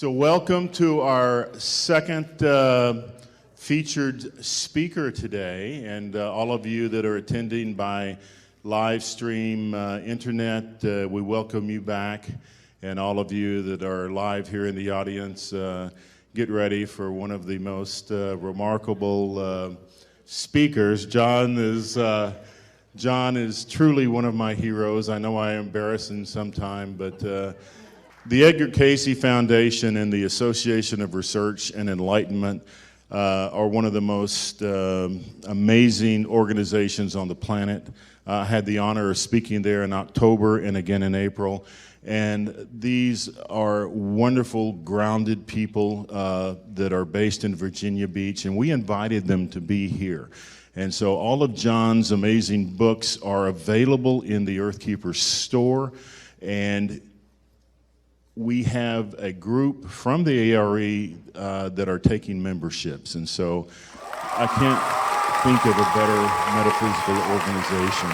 So welcome to our second featured speaker today, and all of you that are attending by live stream internet, we welcome you back, and all of you that are live here in the audience, get ready for one of the most remarkable speakers. John is truly one of my heroes. I know I embarrass him sometime, but the Edgar Cayce Foundation and the Association of Research and Enlightenment are one of the most amazing organizations on the planet. I had the honor of speaking there in October and again in April. And these are wonderful, grounded people that are based in Virginia Beach, and we invited them to be here. And so all of John's amazing books are available in the Earthkeeper store, and we have a group from the ARE that are taking memberships. And so I can't think of a better metaphysical organization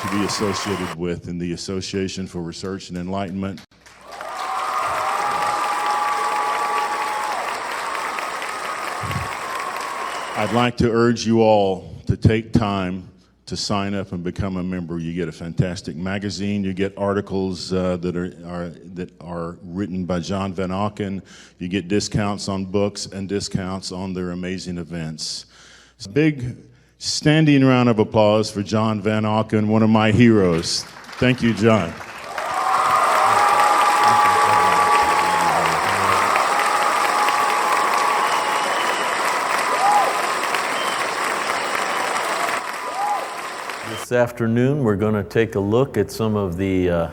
to be associated with in the Association for Research and Enlightenment. I'd like to urge you all to take time to sign up and become a member. You get a fantastic magazine. You get articles that are written by John Van Auken. You get discounts on books and discounts on their amazing events. So big standing round of applause for John Van Auken, one of my heroes. Thank you, John. This afternoon, we're going to take a look at some of the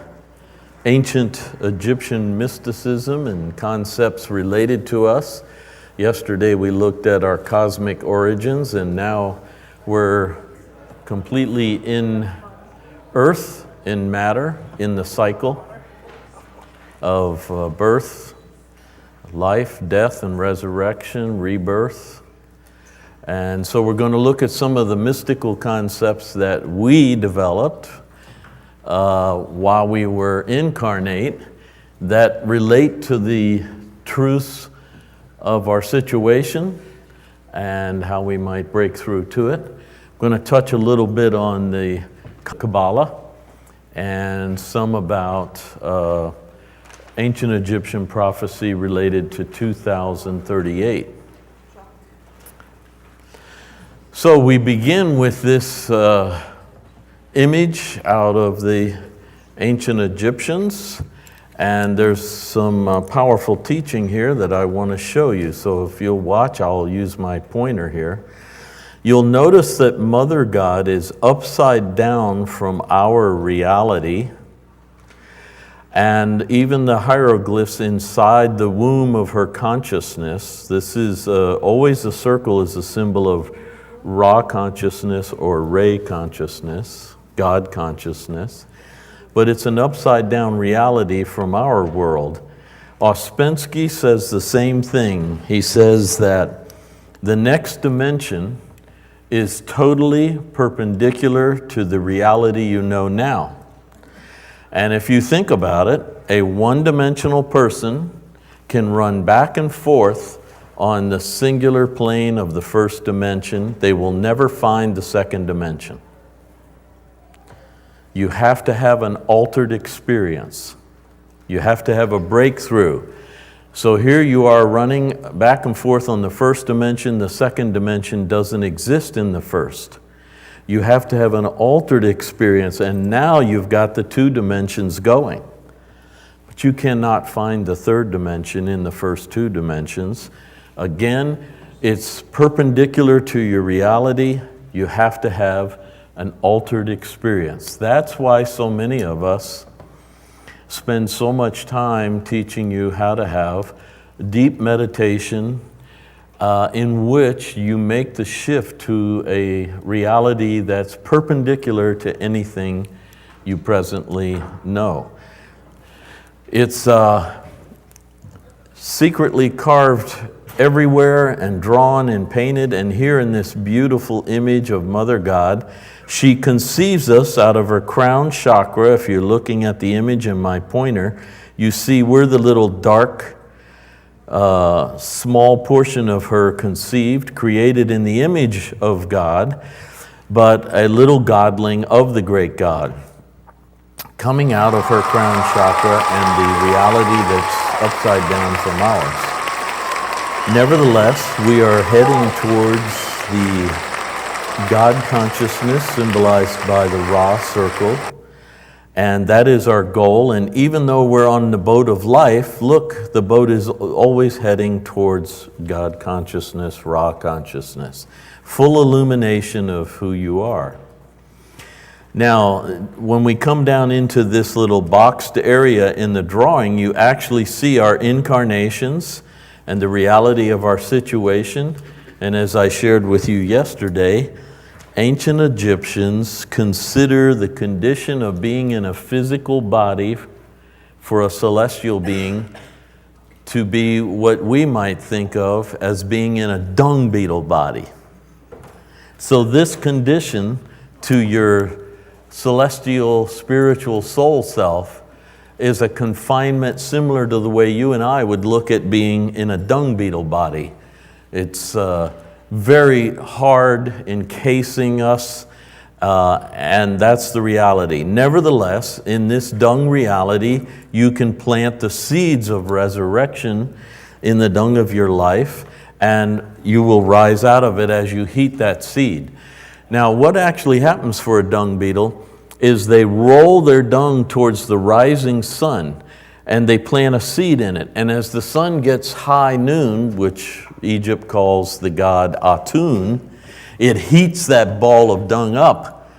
ancient Egyptian mysticism and concepts related to us. Yesterday, we looked at our cosmic origins, and now we're completely in earth, in matter, in the cycle of birth, life, death, and resurrection, rebirth. And so we're going to look at some of the mystical concepts that we developed while we were incarnate that relate to the truths of our situation and how we might break through to it. I'm going to touch a little bit on the Kabbalah and some about ancient Egyptian prophecy related to 2038. So we begin with this image out of the ancient Egyptians, and there's some powerful teaching here that I want to show you. So if you'll watch, I'll use my pointer here. You'll notice that Mother God is upside down from our reality, and even the hieroglyphs inside the womb of her consciousness. This is always a circle is a symbol of raw consciousness or ray consciousness, God consciousness, but it's an upside down reality from our world. Ouspensky says the same thing. He says that the next dimension is totally perpendicular to the reality you know now. And if you think about it, a one-dimensional person can run back and forth on the singular plane of the first dimension. They will never find the second dimension. You have to have an altered experience. You have to have a breakthrough. So here you are running back and forth on the first dimension. The second dimension doesn't exist in the first. You have to have an altered experience, and now you've got the two dimensions going. But you cannot find the third dimension in the first two dimensions. Again, it's perpendicular to your reality. You have to have an altered experience. That's why so many of us spend so much time teaching you how to have deep meditation in which you make the shift to a reality that's perpendicular to anything you presently know. It's secretly carved everywhere and drawn and painted, and here in this beautiful image of Mother God, she conceives us out of her crown chakra. If you're looking at the image in my pointer, you see where the little dark small portion of her conceived, created in the image of God, but a little godling of the great God, coming out of her crown chakra and the reality that's upside down from ours. Nevertheless, we are heading towards the God consciousness symbolized by the Ra circle, and that is our goal. And even though we're on the boat of life, look, the boat is always heading towards God consciousness, Ra consciousness, full illumination of who you are. Now, when we come down into this little boxed area in the drawing, you actually see our incarnations and the reality of our situation. And as I shared with you yesterday, ancient Egyptians consider the condition of being in a physical body for a celestial being to be what we might think of as being in a dung beetle body. So this condition to your celestial spiritual soul self is a confinement similar to the way you and I would look at being in a dung beetle body. It's very hard encasing us, and that's the reality. Nevertheless, in this dung reality, you can plant the seeds of resurrection in the dung of your life, and you will rise out of it as you heat that seed. Now, what actually happens for a dung beetle is they roll their dung towards the rising sun, and they plant a seed in it. And as the sun gets high noon, which Egypt calls the god Atun, it heats that ball of dung up,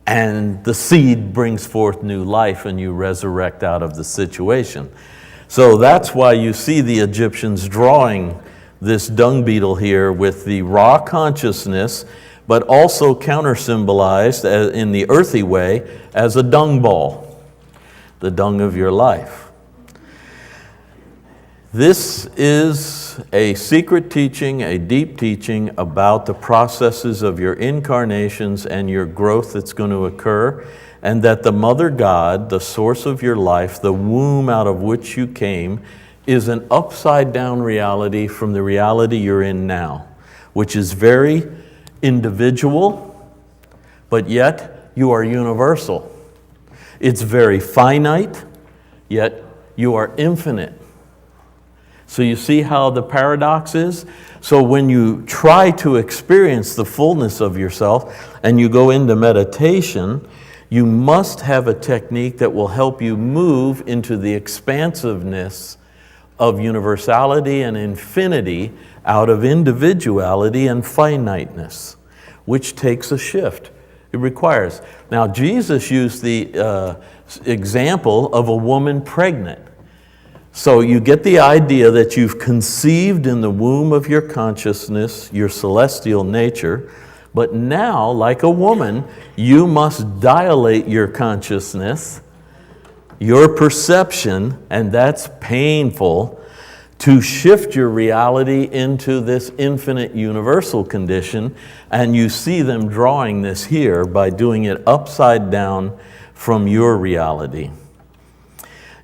and the seed brings forth new life, and you resurrect out of the situation. So that's why you see the Egyptians drawing this dung beetle here with the Ra consciousness, but also counter-symbolized in the earthy way as a dung ball, the dung of your life. This is a secret teaching, a deep teaching about the processes of your incarnations and your growth that's going to occur, and that the Mother God, the source of your life, the womb out of which you came, is an upside down reality from the reality you're in now, which is very individual, but yet you are universal. It's very finite, yet you are infinite. So you see how the paradox is? So when you try to experience the fullness of yourself and you go into meditation, you must have a technique that will help you move into the expansiveness of universality and infinity out of individuality and finiteness, which takes a shift. It requires. Now, Jesus used the example of a woman pregnant. So you get the idea that you've conceived in the womb of your consciousness, your celestial nature, but now, like a woman, you must dilate your consciousness, your perception, and that's painful, to shift your reality into this infinite universal condition. And you see them drawing this here by doing it upside down from your reality.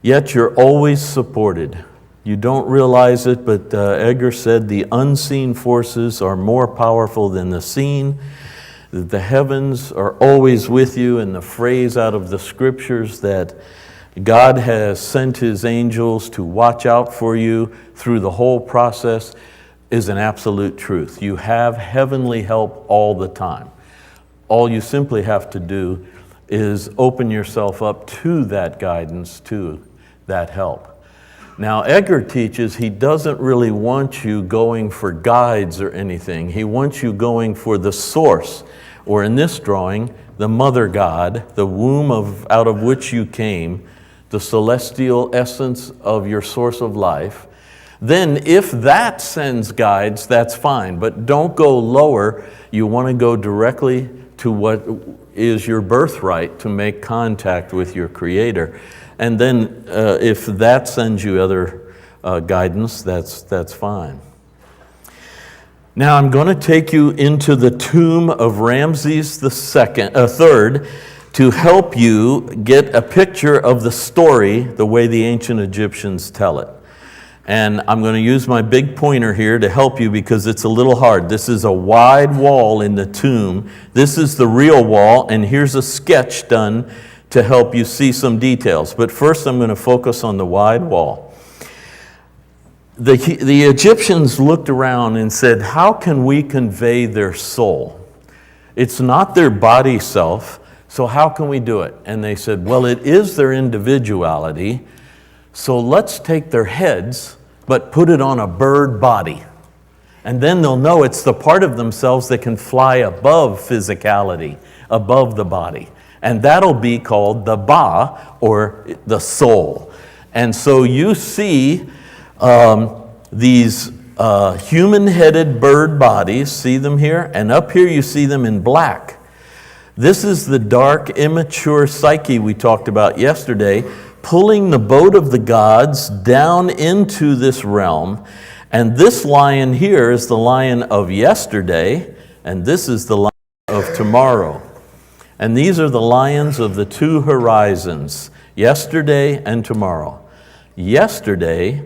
Yet you're always supported. You don't realize it, but Edgar said the unseen forces are more powerful than the seen. The heavens are always with you, and the phrase out of the scriptures that God has sent his angels to watch out for you through the whole process is an absolute truth. You have heavenly help all the time. All you simply have to do is open yourself up to that guidance, to that help. Now, Edgar teaches he doesn't really want you going for guides or anything. He wants you going for the source, or in this drawing, the Mother God, the womb out of which you came, the celestial essence of your source of life. Then if that sends guides, that's fine, but don't go lower. You want to go directly to what is your birthright, to make contact with your Creator. And then if that sends you other guidance, that's fine. Now I'm going to take you into the tomb of Ramses III to help you get a picture of the story the way the ancient Egyptians tell it. And I'm going to use my big pointer here to help you because it's a little hard. This is a wide wall in the tomb. This is the real wall, and here's a sketch done to help you see some details. But first I'm going to focus on the wide wall. The Egyptians looked around and said, how can we convey their soul? It's not their body self, so how can we do it? And they said, well, it is their individuality, so let's take their heads, but put it on a bird body. And then they'll know it's the part of themselves that can fly above physicality, above the body. And that'll be called the Ba, or the soul. And so you see these human-headed bird bodies, see them here? And up here you see them in black. This is the dark, immature psyche we talked about yesterday, pulling the boat of the gods down into this realm. And this lion here is the lion of yesterday, and this is the lion of tomorrow. And these are the lions of the two horizons, yesterday and tomorrow. Yesterday,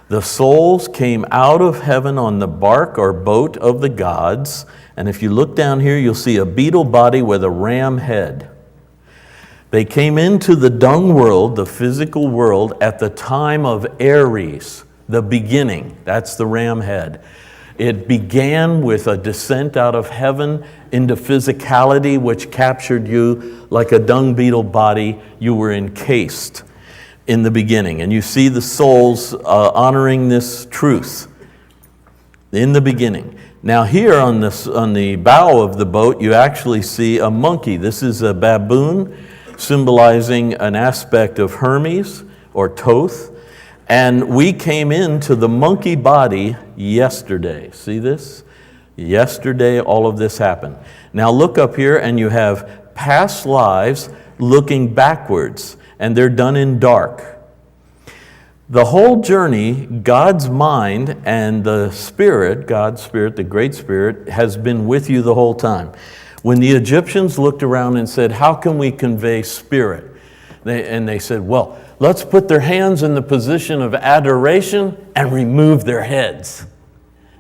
the souls came out of heaven on the bark or boat of the gods. And if you look down here, you'll see a beetle body with a ram head. They came into the dung world, the physical world, at the time of Aries, the beginning. That's the ram head. It began with a descent out of heaven into physicality, which captured you like a dung beetle body. You were encased in the beginning. And you see the souls honoring this truth in the beginning. Now here on the bow of the boat, you actually see a monkey. This is a baboon, symbolizing an aspect of Hermes or Thoth. And we came into the monkey body yesterday. See this? Yesterday, all of this happened. Now look up here and you have past lives looking backwards, and they're done in dark. The whole journey, God's mind and the Spirit, God's Spirit, the Great Spirit, has been with you the whole time. When the Egyptians looked around and said, how can we convey spirit? They said, well, let's put their hands in the position of adoration and remove their heads.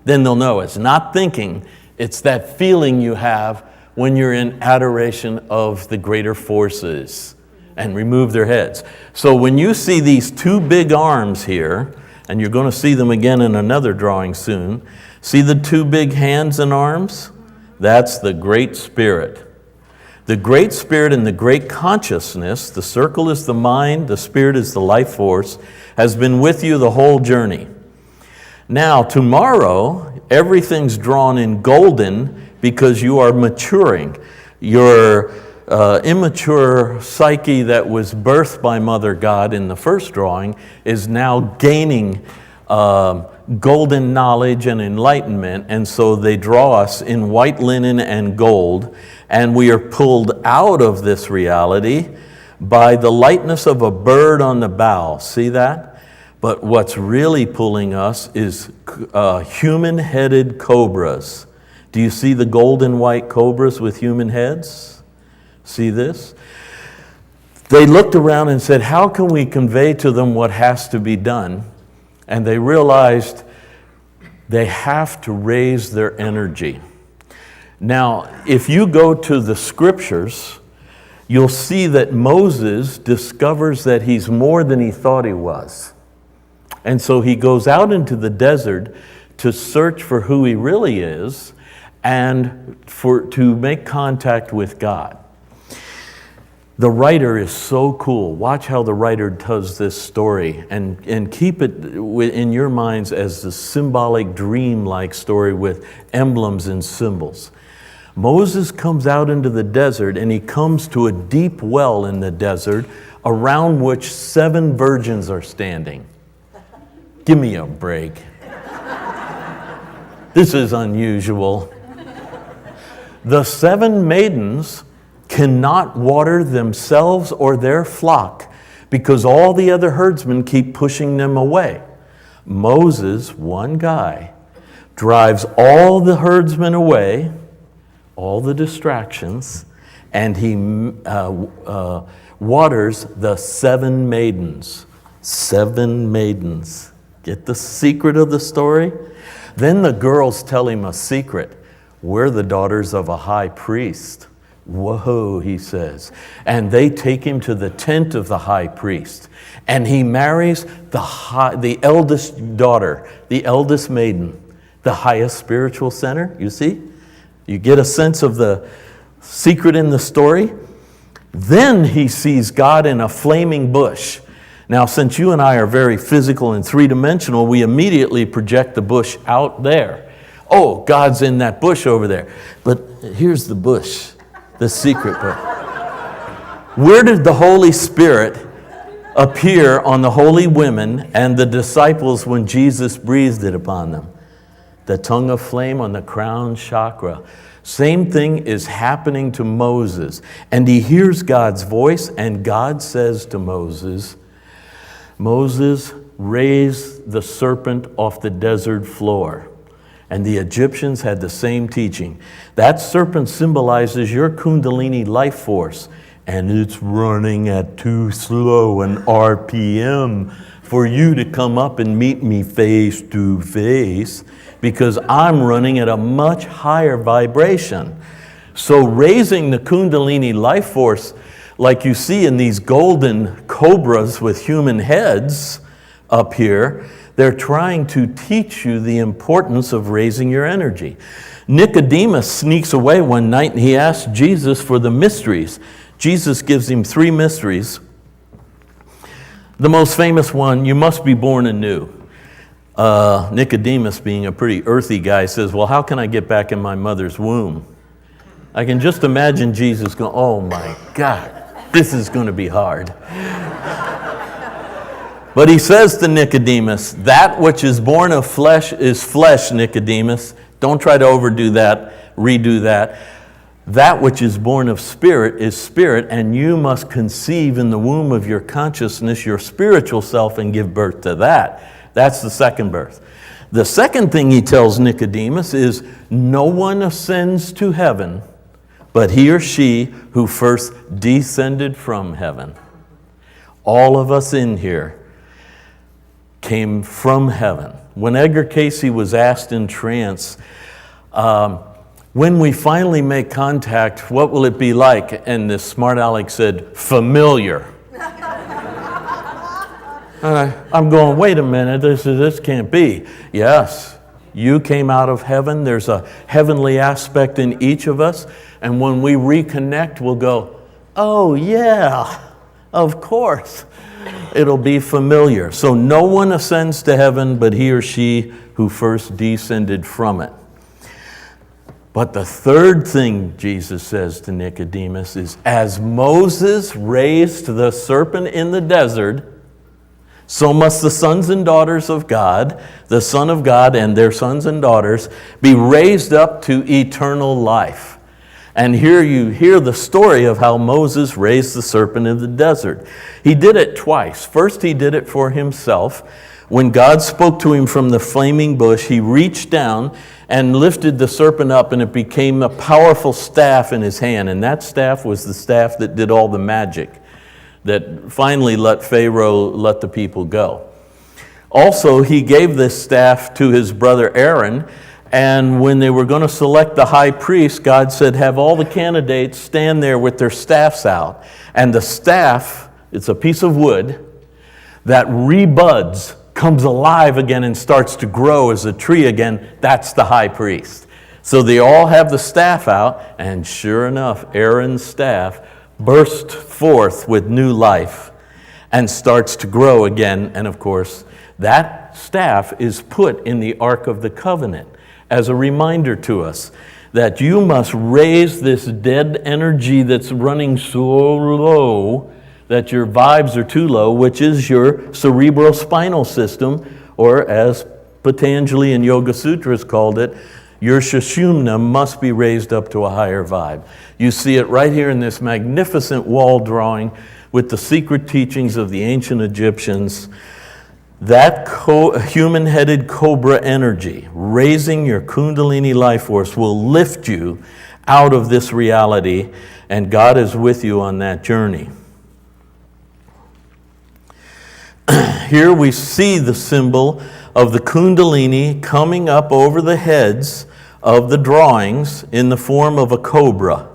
Then they'll know it's not thinking, it's that feeling you have when you're in adoration of the greater forces, and remove their heads. So when you see these two big arms here, and you're going to see them again in another drawing soon, see the two big hands and arms? That's the Great Spirit. The Great Spirit and the Great Consciousness, the circle is the mind, the Spirit is the life force, has been with you the whole journey. Now, tomorrow, everything's drawn in golden because you are maturing. Your immature psyche that was birthed by Mother God in the first drawing is now gaining golden knowledge and enlightenment, and so they draw us in white linen and gold, and we are pulled out of this reality by the lightness of a bird on the bow. See that? But what's really pulling us is human-headed cobras. Do you see the golden white cobras with human heads? See this? They looked around and said, how can we convey to them what has to be done? And they realized they have to raise their energy. Now, if you go to the scriptures, you'll see that Moses discovers that he's more than he thought he was. And so he goes out into the desert to search for who he really is and to make contact with God. The writer is so cool. Watch how the writer does this story and keep it in your minds as the symbolic, dream-like story with emblems and symbols. Moses comes out into the desert and he comes to a deep well in the desert around which 7 virgins are standing. Give me a break. This is unusual. The 7 maidens cannot water themselves or their flock because all the other herdsmen keep pushing them away. Moses, one guy, drives all the herdsmen away, all the distractions, and he waters the 7 maidens. 7 maidens. Get the secret of the story? Then the girls tell him a secret. We're the daughters of a high priest. Whoa, he says. And they take him to the tent of the high priest. And he marries the eldest daughter, the eldest maiden, the highest spiritual center. You see? You get a sense of the secret in the story? Then he sees God in a flaming bush. Now, since you and I are very physical and three-dimensional, we immediately project the bush out there. Oh, God's in that bush over there. But here's the bush, the secret bush. Where did the Holy Spirit appear on the holy women and the disciples when Jesus breathed it upon them? The tongue of flame on the crown chakra. Same thing is happening to Moses. And he hears God's voice, and God says to Moses, Moses, raise the serpent off the desert floor. And the Egyptians had the same teaching. That serpent symbolizes your Kundalini life force, and it's running at too slow an RPM for you to come up and meet me face to face, because I'm running at a much higher vibration. So raising the Kundalini life force, like you see in these golden cobras with human heads up here, they're trying to teach you the importance of raising your energy. Nicodemus sneaks away one night and he asks Jesus for the mysteries. Jesus gives him 3 mysteries. The most famous one, you must be born anew. Nicodemus, being a pretty earthy guy, says, well, how can I get back in my mother's womb? I can just imagine Jesus going, oh my God, this is going to be hard. But he says to Nicodemus, that which is born of flesh is flesh, Nicodemus. Don't try to overdo that, redo that. That which is born of spirit is spirit, and you must conceive in the womb of your consciousness your spiritual self and give birth to that. That's the second birth. The second thing he tells Nicodemus is, no one ascends to heaven but he or she who first descended from heaven. All of us in here came from heaven. When Edgar Cayce was asked in trance, when we finally make contact, what will it be like? And this smart aleck said, familiar. I'm going, wait a minute, this can't be. Yes, you came out of heaven. There's a heavenly aspect in each of us. And when we reconnect, we'll go, oh yeah, of course. It'll be familiar. So no one ascends to heaven but he or she who first descended from it. But the third thing Jesus says to Nicodemus is, as Moses raised the serpent in the desert, so must the sons and daughters of God, the Son of God and their sons and daughters, be raised up to eternal life. And here you hear the story of how Moses raised the serpent in the desert. He did it twice. First, he did it for himself. When God spoke to him from the flaming bush, he reached down and lifted the serpent up, and it became a powerful staff in his hand. And that staff was the staff that did all the magic, that finally let Pharaoh let the people go. Also, he gave this staff to his brother Aaron, and when they were going to select the high priest, God said, have all the candidates stand there with their staffs out. And the staff, it's a piece of wood that rebuds, comes alive again and starts to grow as a tree again. That's the high priest. So they all have the staff out, and sure enough, Aaron's staff burst forth with new life and starts to grow again. And of course, that staff is put in the Ark of the Covenant as a reminder to us that you must raise this dead energy that's running so low that your vibes are too low, which is your cerebrospinal system, or as Patanjali in Yoga Sutras called it, your Sushumna must be raised up to a higher vibe. You see it right here in this magnificent wall drawing with the secret teachings of the ancient Egyptians. That human-headed cobra energy, raising your Kundalini life force, will lift you out of this reality, and God is with you on that journey. Here we see the symbol of the Kundalini coming up over the heads of the drawings in the form of a cobra.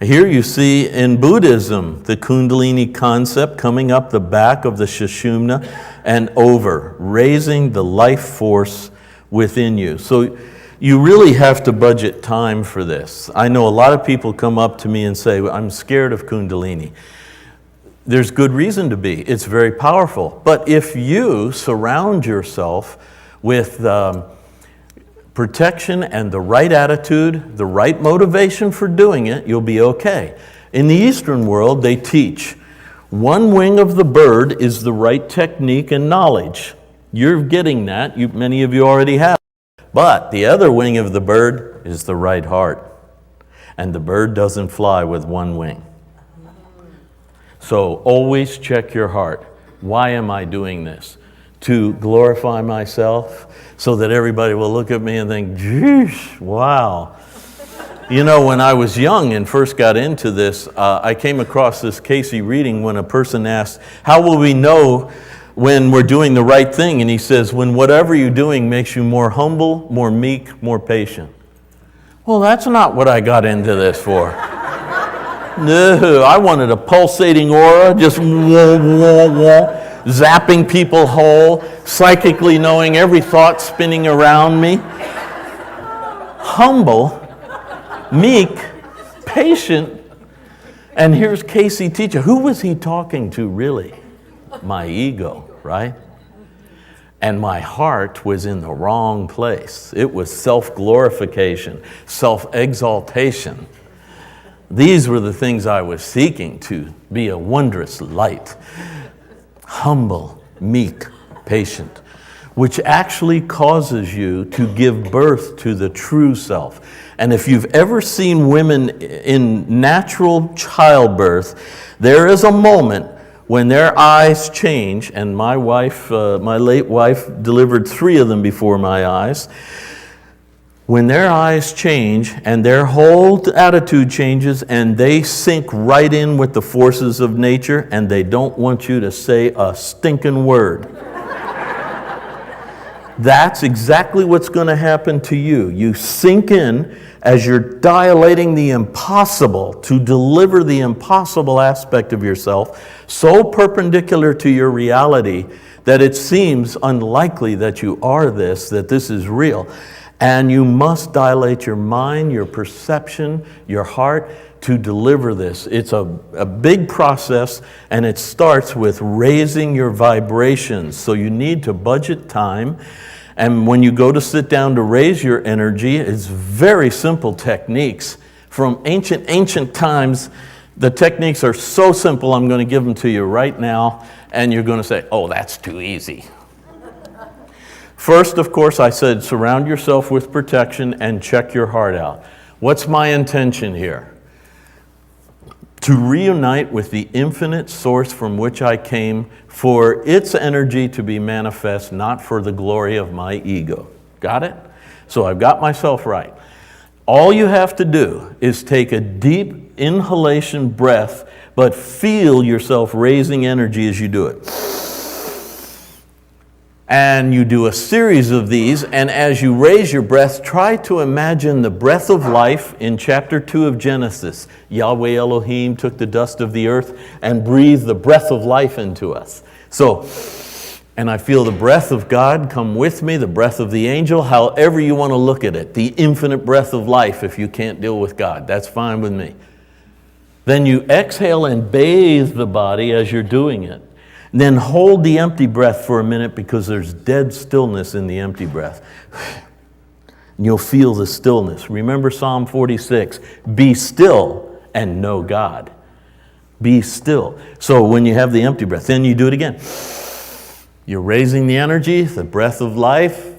Here you see in Buddhism the Kundalini concept coming up the back of the Sushumna and over, raising the life force within you. So you really have to budget time for this. I know a lot of people come up to me and say, I'm scared of Kundalini. There's good reason to be. It's very powerful. But if you surround yourself with protection and the right attitude, the right motivation for doing it, you'll be okay. In the Eastern world, they teach one wing of the bird is the right technique and knowledge. You're getting that. Many of you already have. But the other wing of the bird is the right heart. And the bird doesn't fly with one wing. So always check your heart. Why am I doing this? To glorify myself so that everybody will look at me and think, geesh, wow. You know, when I was young and first got into this, I came across this Cayce reading when a person asked, how will we know when we're doing the right thing? And he says, when whatever you're doing makes you more humble, more meek, more patient. Well, that's not what I got into this for. No, I wanted a pulsating aura, just wah, wah, wah, zapping people whole, psychically knowing every thought spinning around me. Humble, meek, patient, and here's Cayce teacher. Who was he talking to really? My ego, right? And my heart was in the wrong place. It was self-glorification, self-exaltation. These were the things I was seeking to be a wondrous light. Humble, meek, patient, which actually causes you to give birth to the true self. And if you've ever seen women in natural childbirth, there is a moment when their eyes change, and my wife, my late wife, delivered 3 of them before my eyes. When their eyes change and their whole attitude changes and they sink right in with the forces of nature and they don't want you to say a stinking word. That's exactly what's going to happen to you. You sink in as you're dilating the impossible to deliver the impossible aspect of yourself so perpendicular to your reality that it seems unlikely that you are this, that this is real. And you must dilate your mind, your perception, your heart to deliver this. It's a big process, and it starts with raising your vibrations. So you need to budget time. And when you go to sit down to raise your energy, it's very simple techniques. From ancient times, the techniques are so simple, I'm going to give them to you right now, and you're going to say, oh, that's too easy. First, of course, I said, surround yourself with protection and check your heart out. What's my intention here? To reunite with the infinite source from which I came for its energy to be manifest, not for the glory of my ego. Got it? So I've got myself right. All you have to do is take a deep inhalation breath, but feel yourself raising energy as you do it. And you do a series of these, and as you raise your breath, try to imagine the breath of life in chapter 2 of Genesis. Yahweh Elohim took the dust of the earth and breathed the breath of life into us. So, and I feel the breath of God come with me, the breath of the angel, however you want to look at it. The infinite breath of life if you can't deal with God. That's fine with me. Then you exhale and bathe the body as you're doing it. Then hold the empty breath for a minute because there's dead stillness in the empty breath. And you'll feel the stillness. Remember Psalm 46, be still and know God. Be still. So when you have the empty breath, then you do it again. You're raising the energy, the breath of life.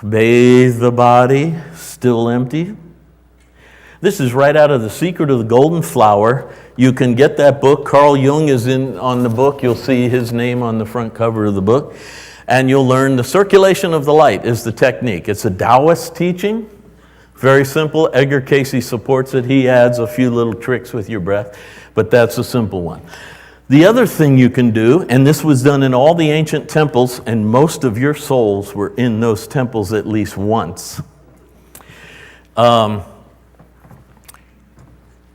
Bathe the body, still empty. This is right out of The Secret of the Golden Flower. You can get that book. Carl Jung is on the book. You'll see his name on the front cover of the book. And you'll learn the circulation of the light is the technique. It's a Taoist teaching. Very simple. Edgar Cayce supports it. He adds a few little tricks with your breath, but that's a simple one. The other thing you can do, and this was done in all the ancient temples, and most of your souls were in those temples at least once.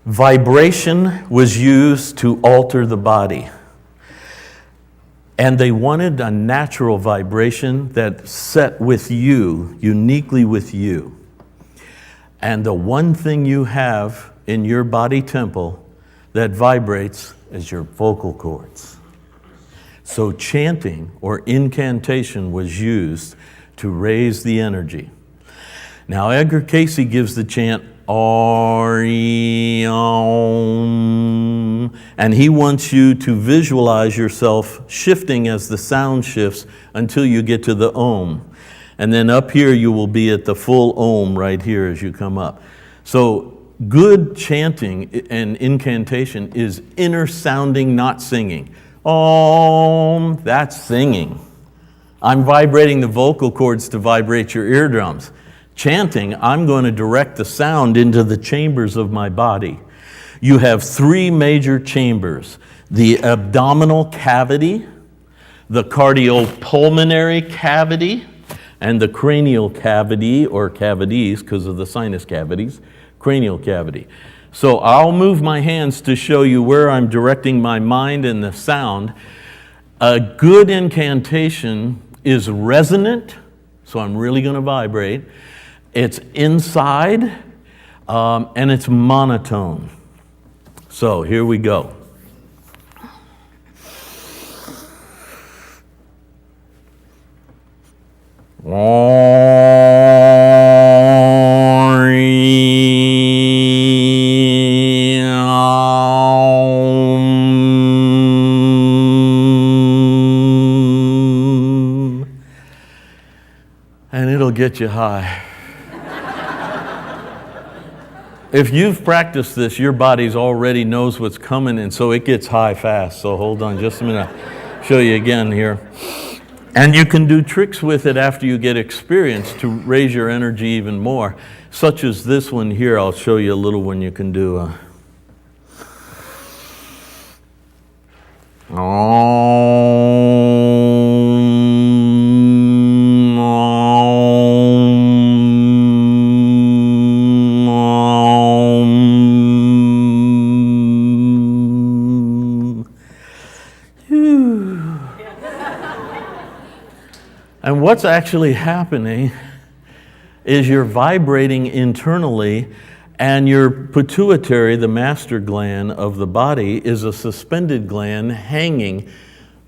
Vibration was used to alter the body. And they wanted a natural vibration that set with you, uniquely with you. And the one thing you have in your body temple that vibrates is your vocal cords. So chanting or incantation was used to raise the energy. Now Edgar Cayce gives the chant Om, and he wants you to visualize yourself shifting as the sound shifts until you get to the Om. And then up here you will be at the full Om right here as you come up. So good chanting and incantation is inner sounding, not singing. Om, that's singing. I'm vibrating the vocal cords to vibrate your eardrums. Chanting, I'm going to direct the sound into the chambers of my body. You have three major chambers: the abdominal cavity, the cardiopulmonary cavity, and the cranial cavity, or cavities because of the sinus cavities, cranial cavity. So I'll move my hands to show you where I'm directing my mind and the sound. A good incantation is resonant, so I'm really going to vibrate. It's inside, and it's monotone. So here we go. And it'll get you high. If you've practiced this, your body's already knows what's coming, and so it gets high fast. So hold on just a minute. I'll show you again here. And you can do tricks with it after you get experience to raise your energy even more, such as this one here. I'll show you a little one you can do. And what's actually happening is you're vibrating internally, and your pituitary, the master gland of the body, is a suspended gland hanging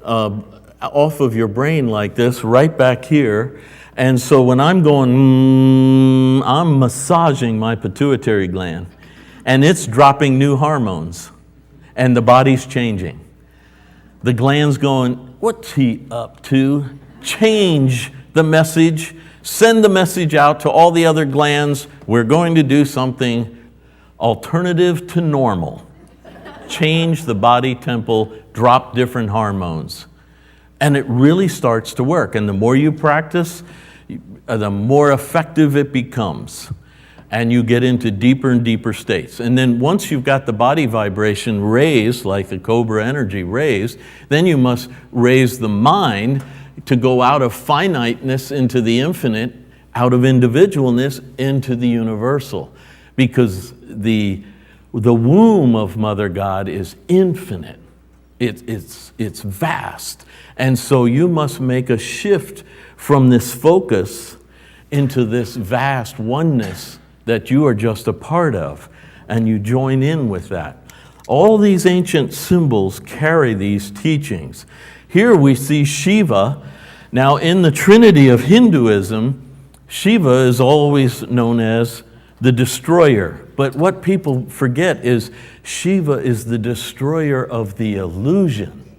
off of your brain like this, right back here. And so when I'm going, I'm massaging my pituitary gland, and it's dropping new hormones, and the body's changing. The gland's going, what's he up to? Change the message, send the message out to all the other glands. We're going to do something alternative to normal. Change the body temple, drop different hormones. And it really starts to work. And the more you practice, the more effective it becomes. And you get into deeper and deeper states. And then once you've got the body vibration raised, like the cobra energy raised, then you must raise the mind to go out of finiteness into the infinite, out of individualness into the universal. Because the womb of Mother God is infinite. It's vast. And so you must make a shift from this focus into this vast oneness that you are just a part of. And you join in with that. All these ancient symbols carry these teachings. Here we see Shiva. Now, in the Trinity of Hinduism, Shiva is always known as the destroyer. But what people forget is Shiva is the destroyer of the illusion.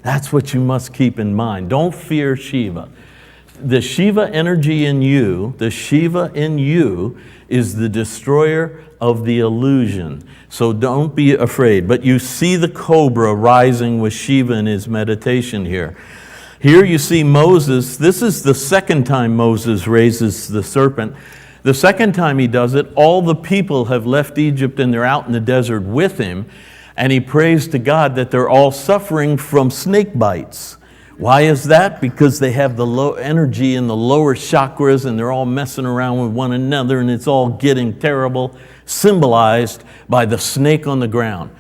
That's what you must keep in mind. Don't fear Shiva. The Shiva energy in you, the Shiva in you, is the destroyer of the illusion. So don't be afraid. But you see the cobra rising with Shiva in his meditation here. Here you see Moses. This is the second time Moses raises the serpent. The second time he does it, all the people have left Egypt and they're out in the desert with him. And he prays to God that they're all suffering from snake bites. Why is that? Because they have the low energy in the lower chakras and they're all messing around with one another and it's all getting terrible, symbolized by the snake on the ground.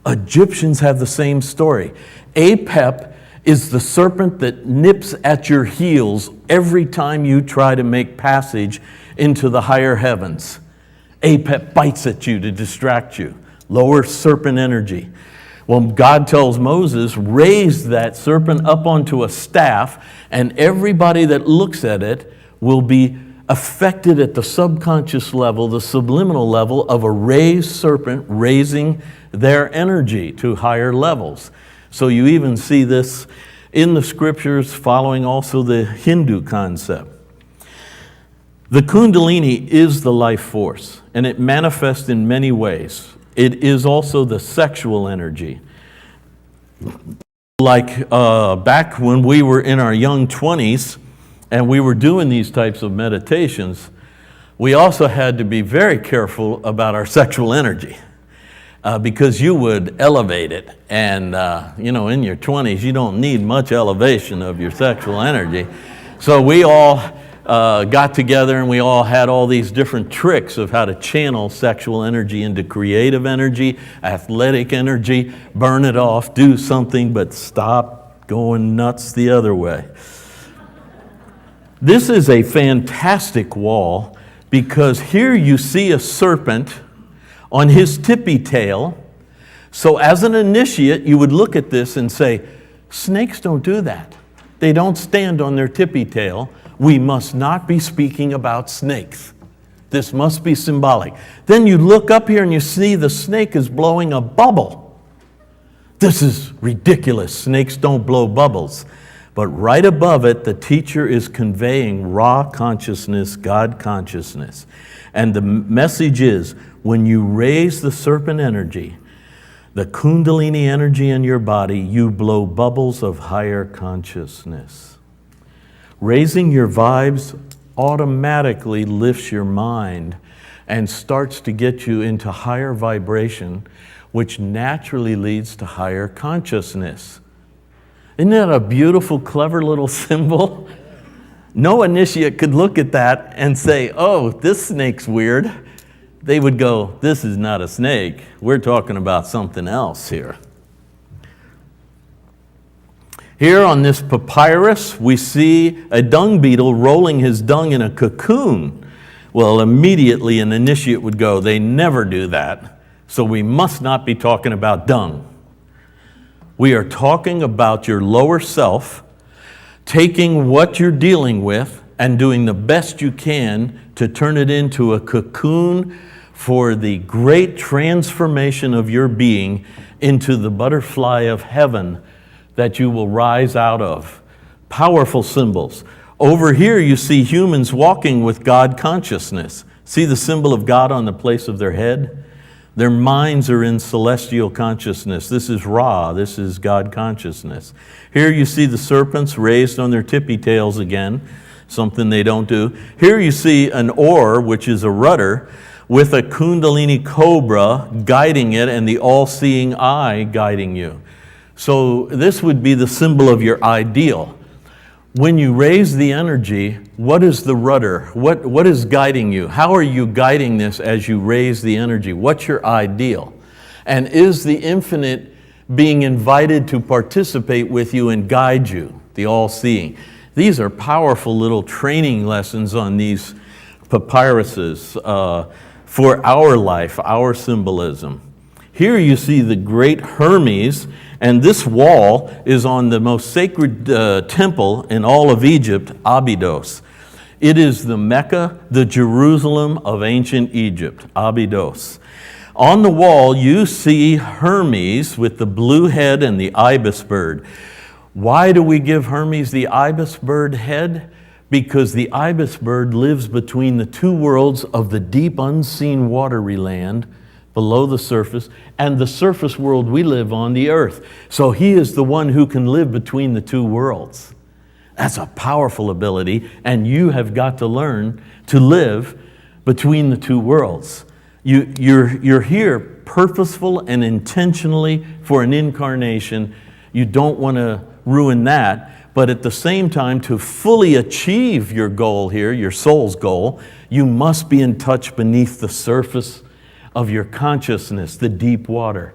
Egyptians have the same story. Apep is the serpent that nips at your heels every time you try to make passage into the higher heavens. Apep bites at you to distract you. Lower serpent energy. Well, God tells Moses, raise that serpent up onto a staff, and everybody that looks at it will be affected at the subconscious level, the subliminal level of a raised serpent raising their energy to higher levels. So you even see this in the scriptures following also the Hindu concept. The Kundalini is the life force, and it manifests in many ways. It is also the sexual energy. Like back when we were in our young 20s and we were doing these types of meditations, we also had to be very careful about our sexual energy because you would elevate it. And, in your 20s, you don't need much elevation of your sexual energy. So we all got together and we all had all these different tricks of how to channel sexual energy into creative energy, athletic energy, burn it off, do something, but stop going nuts the other way. This is a fantastic wall because here you see a serpent on his tippy tail. So as an initiate, you would look at this and say, snakes don't do that. They don't stand on their tippy tail. We must not be speaking about snakes. This must be symbolic. Then you look up here and you see the snake is blowing a bubble. This is ridiculous. Snakes don't blow bubbles. But right above it, the teacher is conveying raw consciousness, God consciousness. And the message is, when you raise the serpent energy, the Kundalini energy in your body, you blow bubbles of higher consciousness. Raising your vibes automatically lifts your mind and starts to get you into higher vibration, which naturally leads to higher consciousness. Isn't that a beautiful, clever little symbol? No initiate could look at that and say, oh, this snake's weird. They would go, this is not a snake. We're talking about something else here. Here on this papyrus, we see a dung beetle rolling his dung in a cocoon. Well, immediately an initiate would go, they never do that, so we must not be talking about dung. We are talking about your lower self, taking what you're dealing with and doing the best you can to turn it into a cocoon for the great transformation of your being into the butterfly of heaven that you will rise out of. Powerful symbols. Over here you see humans walking with God consciousness. See the symbol of God on the place of their head? Their minds are in celestial consciousness. This is Ra, this is God consciousness. Here you see the serpents raised on their tippy tails again, something they don't do. Here you see an oar, which is a rudder, with a Kundalini cobra guiding it and the all-seeing eye guiding you. So this would be the symbol of your ideal. When you raise the energy, what is the rudder? What is guiding you? How are you guiding this as you raise the energy? What's your ideal? And is the infinite being invited to participate with you and guide you, the all-seeing? These are powerful little training lessons on these papyruses for our life, our symbolism. Here you see the great Hermes, and this wall is on the most sacred temple in all of Egypt, Abydos. It is the Mecca, the Jerusalem of ancient Egypt, Abydos. On the wall you see Hermes with the blue head and the ibis bird. Why do we give Hermes the ibis bird head? Because the ibis bird lives between the two worlds of the deep unseen watery land below the surface and the surface world we live on, the earth. So he is the one who can live between the two worlds. That's a powerful ability, and you have got to learn to live between the two worlds. You're here purposeful and intentionally for an incarnation. You don't want to ruin that. But at the same time, to fully achieve your goal here, your soul's goal, you must be in touch beneath the surface of your consciousness, the deep water.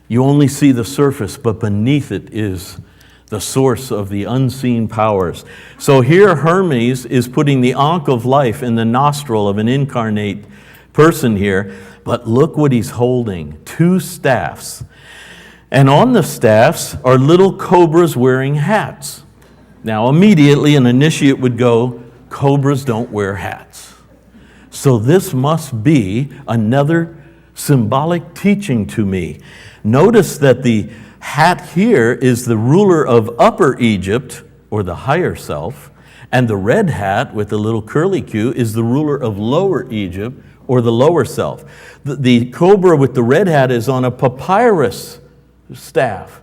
You only see the surface, but beneath it is the source of the unseen powers. So here Hermes is putting the ankh of life in the nostril of an incarnate person here, but look what he's holding, 2 staffs. And on the staffs are little cobras wearing hats. Now immediately an initiate would go, cobras don't wear hats. So this must be another symbolic teaching to me. Notice that the hat here is the ruler of Upper Egypt, or the higher self, and the red hat with the little curly Q is the ruler of Lower Egypt, or the lower self. The cobra with the red hat is on a papyrus staff.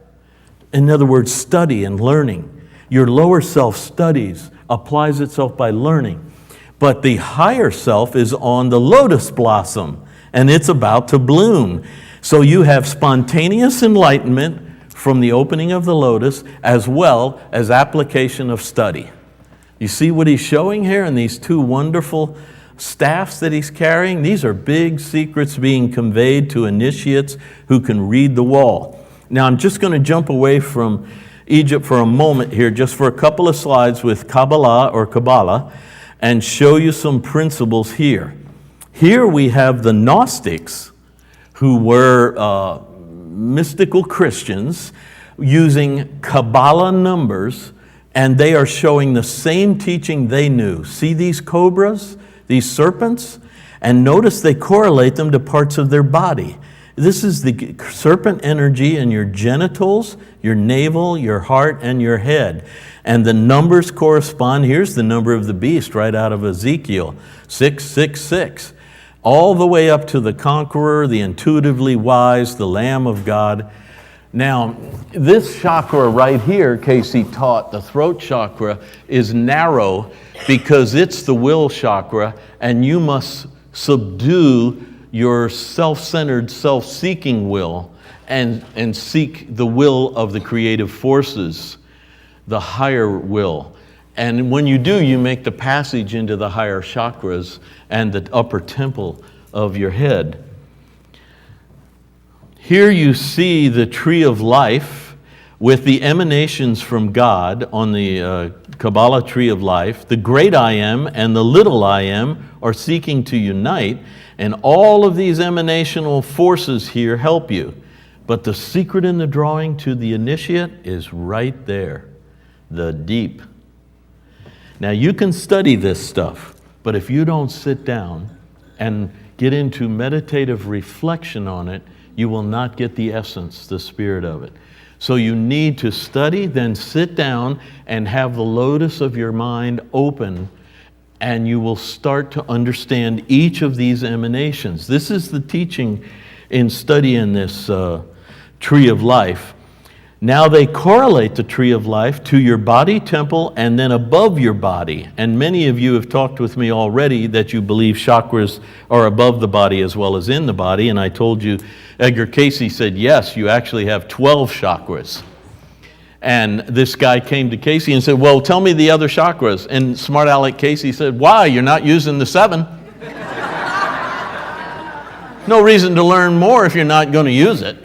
In other words, study and learning. Your lower self studies, applies itself by learning. But the higher self is on the lotus blossom, and it's about to bloom. So you have spontaneous enlightenment from the opening of the lotus, as well as application of study. You see what he's showing here in these 2 wonderful staffs that he's carrying? These are big secrets being conveyed to initiates who can read the wall. Now I'm just going to jump away from Egypt for a moment here, just for a couple of slides with Kabbalah or Kabbalah, and show you some principles here. Here we have the Gnostics, who were mystical Christians, using Kabbalah numbers, and they are showing the same teaching they knew. See these cobras, these serpents? And notice they correlate them to parts of their body. This is the serpent energy in your genitals, your navel, your heart, and your head. And the numbers correspond. Here's the number of the beast right out of Ezekiel, 666. All the way up to the conqueror, the intuitively wise, the Lamb of God. Now, this chakra right here, Cayce taught, the throat chakra, is narrow because it's the will chakra, and you must subdue your self-centered, self-seeking will and seek the will of the creative forces, the higher will. And when you do, you make the passage into the higher chakras and the upper temple of your head. Here you see the tree of life with the emanations from God on the Kabbalah tree of life. The great I am and the little I am are seeking to unite, and all of these emanational forces here help you. But the secret in the drawing to the initiate is right there, the deep. Now you can study this stuff, but if you don't sit down and get into meditative reflection on it, you will not get the essence, the spirit of it. So you need to study, then sit down and have the lotus of your mind open, and you will start to understand each of these emanations. This is the teaching in studying this tree of life. Now they correlate the tree of life to your body temple and then above your body. And many of you have talked with me already that you believe chakras are above the body as well as in the body. And I told you, Edgar Cayce said, yes, you actually have 12 chakras. And this guy came to Cayce and said, well, tell me the other chakras. And smart aleck Cayce said, why? You're not using the 7. No reason to learn more if you're not going to use it.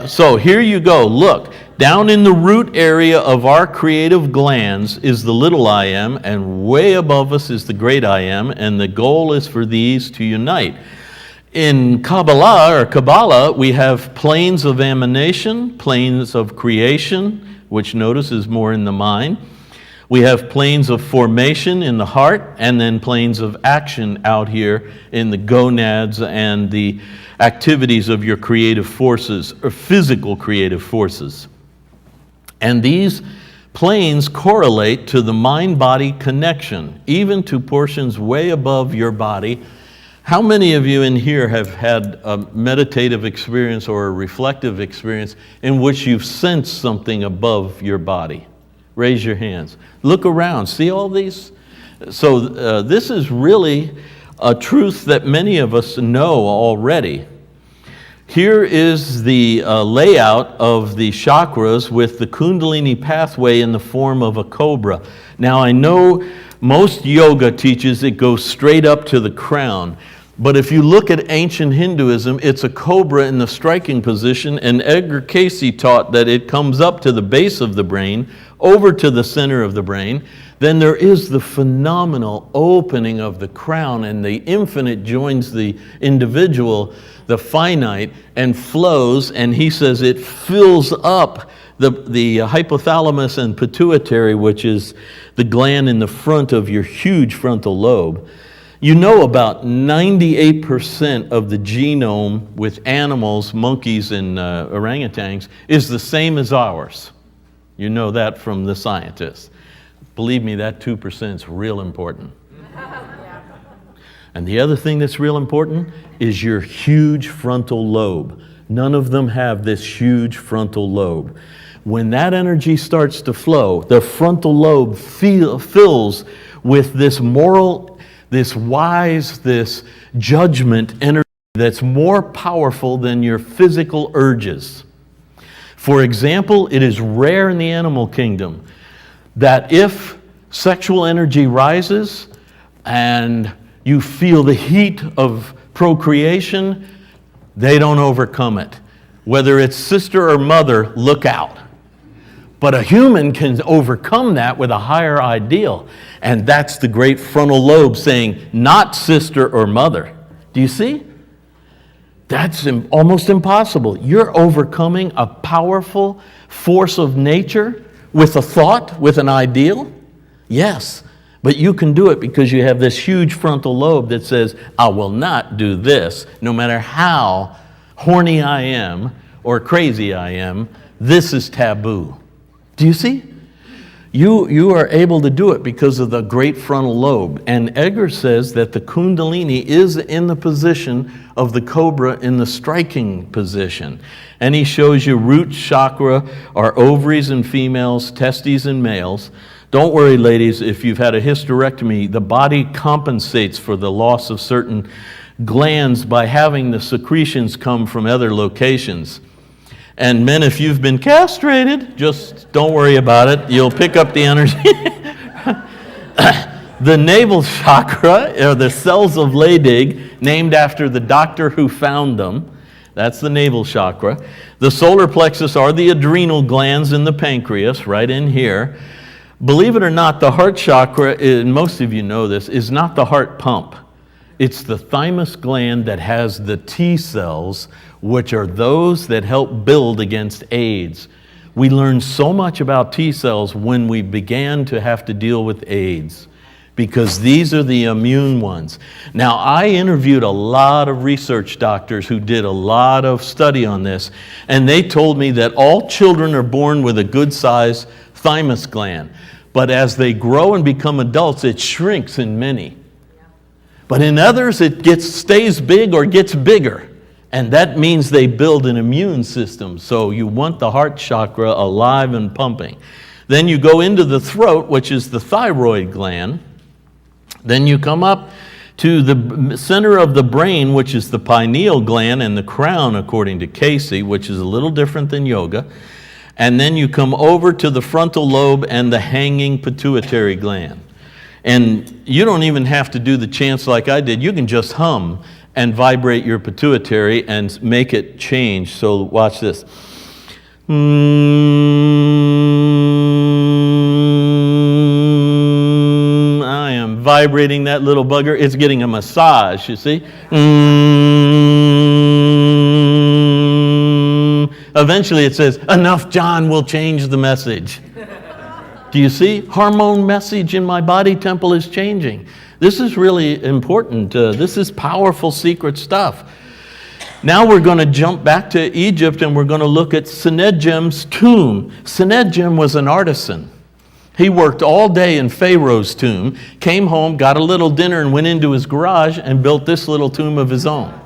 So here you go. Look, down in the root area of our creative glands is the little I am, and way above us is the great I am, and the goal is for these to unite. In Kabbalah, we have planes of emanation, planes of creation, which notice is more in the mind. We have planes of formation in the heart, and then planes of action out here in the gonads and the activities of your creative forces, or physical creative forces. And these planes correlate to the mind-body connection, even to portions way above your body. How many of you in here have had a meditative experience or a reflective experience in which you've sensed something above your body? Raise your hands. Look around. See all these? So this is really a truth that many of us know already. Here is the layout of the chakras with the Kundalini pathway in the form of a cobra. Now I know most yoga teaches it goes straight up to the crown, but if you look at ancient Hinduism, it's a cobra in the striking position, and Edgar Cayce taught that it comes up to the base of the brain, over to the center of the brain. Then there is the phenomenal opening of the crown, and the infinite joins the individual, the finite, and flows, and he says it fills up the hypothalamus and pituitary, which is the gland in the front of your huge frontal lobe. You know about 98% of the genome with animals, monkeys, and orangutans is the same as ours. You know that from the scientists. Believe me, that 2% is real important. And the other thing that's real important is your huge frontal lobe. None of them have this huge frontal lobe. When that energy starts to flow, the frontal lobe fills with this moral, this wise, this judgment energy that's more powerful than your physical urges. For example, it is rare in the animal kingdom that if sexual energy rises and you feel the heat of procreation, they don't overcome it. Whether it's sister or mother, look out. But a human can overcome that with a higher ideal. And that's the great frontal lobe saying, not sister or mother. Do you see? That's almost impossible. You're overcoming a powerful force of nature with a thought, with an ideal. Yes, but you can do it because you have this huge frontal lobe that says, I will not do this, no matter how horny I am or crazy I am, this is taboo. Do you see? You are able to do it because of the great frontal lobe. And Edgar says that the Kundalini is in the position of the cobra in the striking position. And he shows you root chakra are ovaries in females, testes in males. Don't worry, ladies, if you've had a hysterectomy, the body compensates for the loss of certain glands by having the secretions come from other locations. And men, if you've been castrated, just don't worry about it. You'll pick up the energy. The navel chakra are the cells of Leydig, named after the doctor who found them. That's the navel chakra. The solar plexus are the adrenal glands in the pancreas, right in here. Believe it or not, the heart chakra, and most of you know this, is not the heart pump. It's the thymus gland that has the T cells, which are those that help build against AIDS. We learned so much about T cells when we began to have to deal with AIDS, because these are the immune ones. Now, I interviewed a lot of research doctors who did a lot of study on this, and they told me that all children are born with a good-sized thymus gland, but as they grow and become adults, it shrinks in many. But in others, it stays big or gets bigger. And that means they build an immune system. So you want the heart chakra alive and pumping. Then you go into the throat, which is the thyroid gland. Then you come up to the center of the brain, which is the pineal gland, and the crown, according to Cayce, which is a little different than yoga. And then you come over to the frontal lobe and the hanging pituitary gland. And you don't even have to do the chants like I did. You can just hum and vibrate your pituitary and make it change. So watch this. I am vibrating that little bugger. It's getting a massage, you see. Eventually it says, enough, John, we'll change the message. Do you see? Hormone message in my body temple is changing. This is really important. This is powerful secret stuff. Now we're going to jump back to Egypt and we're going to look at Sennedjem's tomb. Sennedjem was an artisan. He worked all day in Pharaoh's tomb, came home, got a little dinner, and went into his garage and built this little tomb of his own.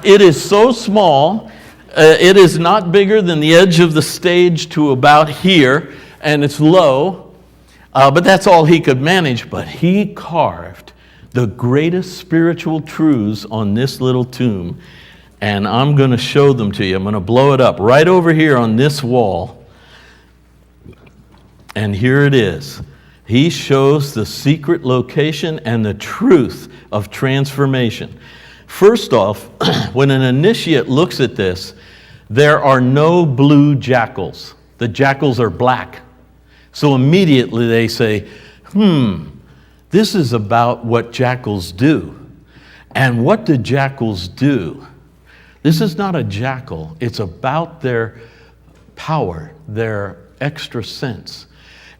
It is so small, it is not bigger than the edge of the stage to about here, and it's low, but that's all he could manage. But he carved the greatest spiritual truths on this little tomb, and I'm going to show them to you. I'm going to blow it up right over here on this wall. And here it is. He shows the secret location and the truth of transformation. First off, when an initiate looks at this, there are no blue jackals. The jackals are black. So immediately they say, this is about what jackals do. And what do jackals do? This is not a jackal. It's about their power, their extra sense.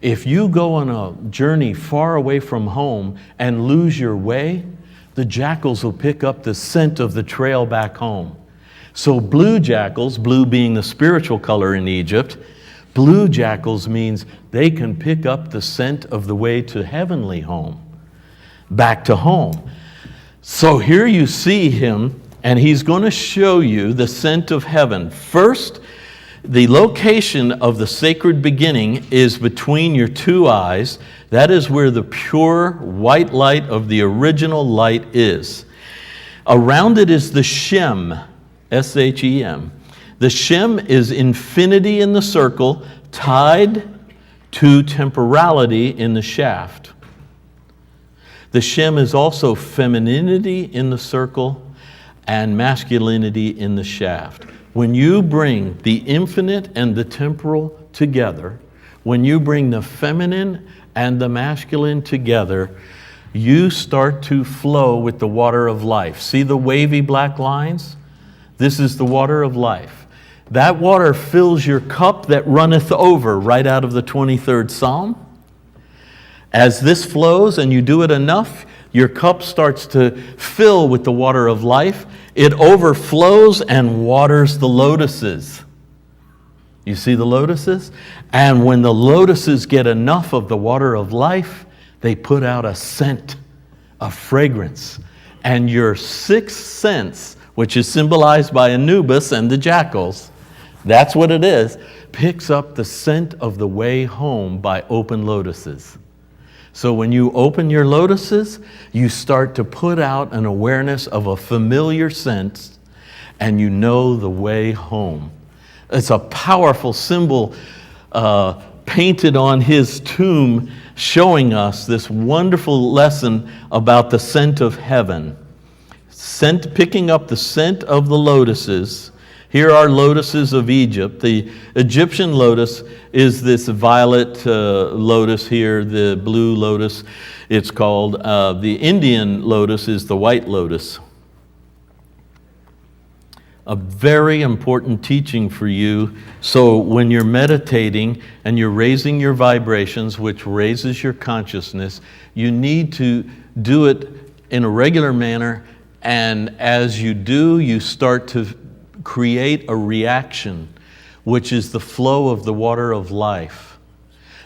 If you go on a journey far away from home and lose your way, the jackals will pick up the scent of the trail back home. So blue jackals, blue being the spiritual color in Egypt, blue jackals means they can pick up the scent of the way to heavenly home, back to home. So here you see him, and he's going to show you the scent of heaven. First, the location of the sacred beginning is between your two eyes. That is where the pure white light of the original light is. Around it is the Shem, S-H-E-M. The Shem is infinity in the circle, tied to temporality in the shaft. The Shem is also femininity in the circle and masculinity in the shaft. When you bring the infinite and the temporal together, when you bring the feminine and the masculine together, you start to flow with the water of life. See the wavy black lines? This is the water of life. That water fills your cup that runneth over, right out of the 23rd Psalm. As this flows and you do it enough, your cup starts to fill with the water of life. It overflows and waters the lotuses. You see the lotuses? And when the lotuses get enough of the water of life, they put out a scent, a fragrance. And your sixth sense, which is symbolized by Anubis and the jackals, that's what it is, picks up the scent of the way home by open lotuses. So when you open your lotuses, you start to put out an awareness of a familiar sense, and you know the way home. It's a powerful symbol painted on his tomb, showing us this wonderful lesson about the scent of heaven. Picking up the scent of the lotuses. Here are lotuses of Egypt. The Egyptian lotus is this violet lotus here, the blue lotus it's called. The Indian lotus is the white lotus. A very important teaching for you. So when you're meditating and you're raising your vibrations, which raises your consciousness, you need to do it in a regular manner. And as you do, you start to create a reaction, which is the flow of the water of life.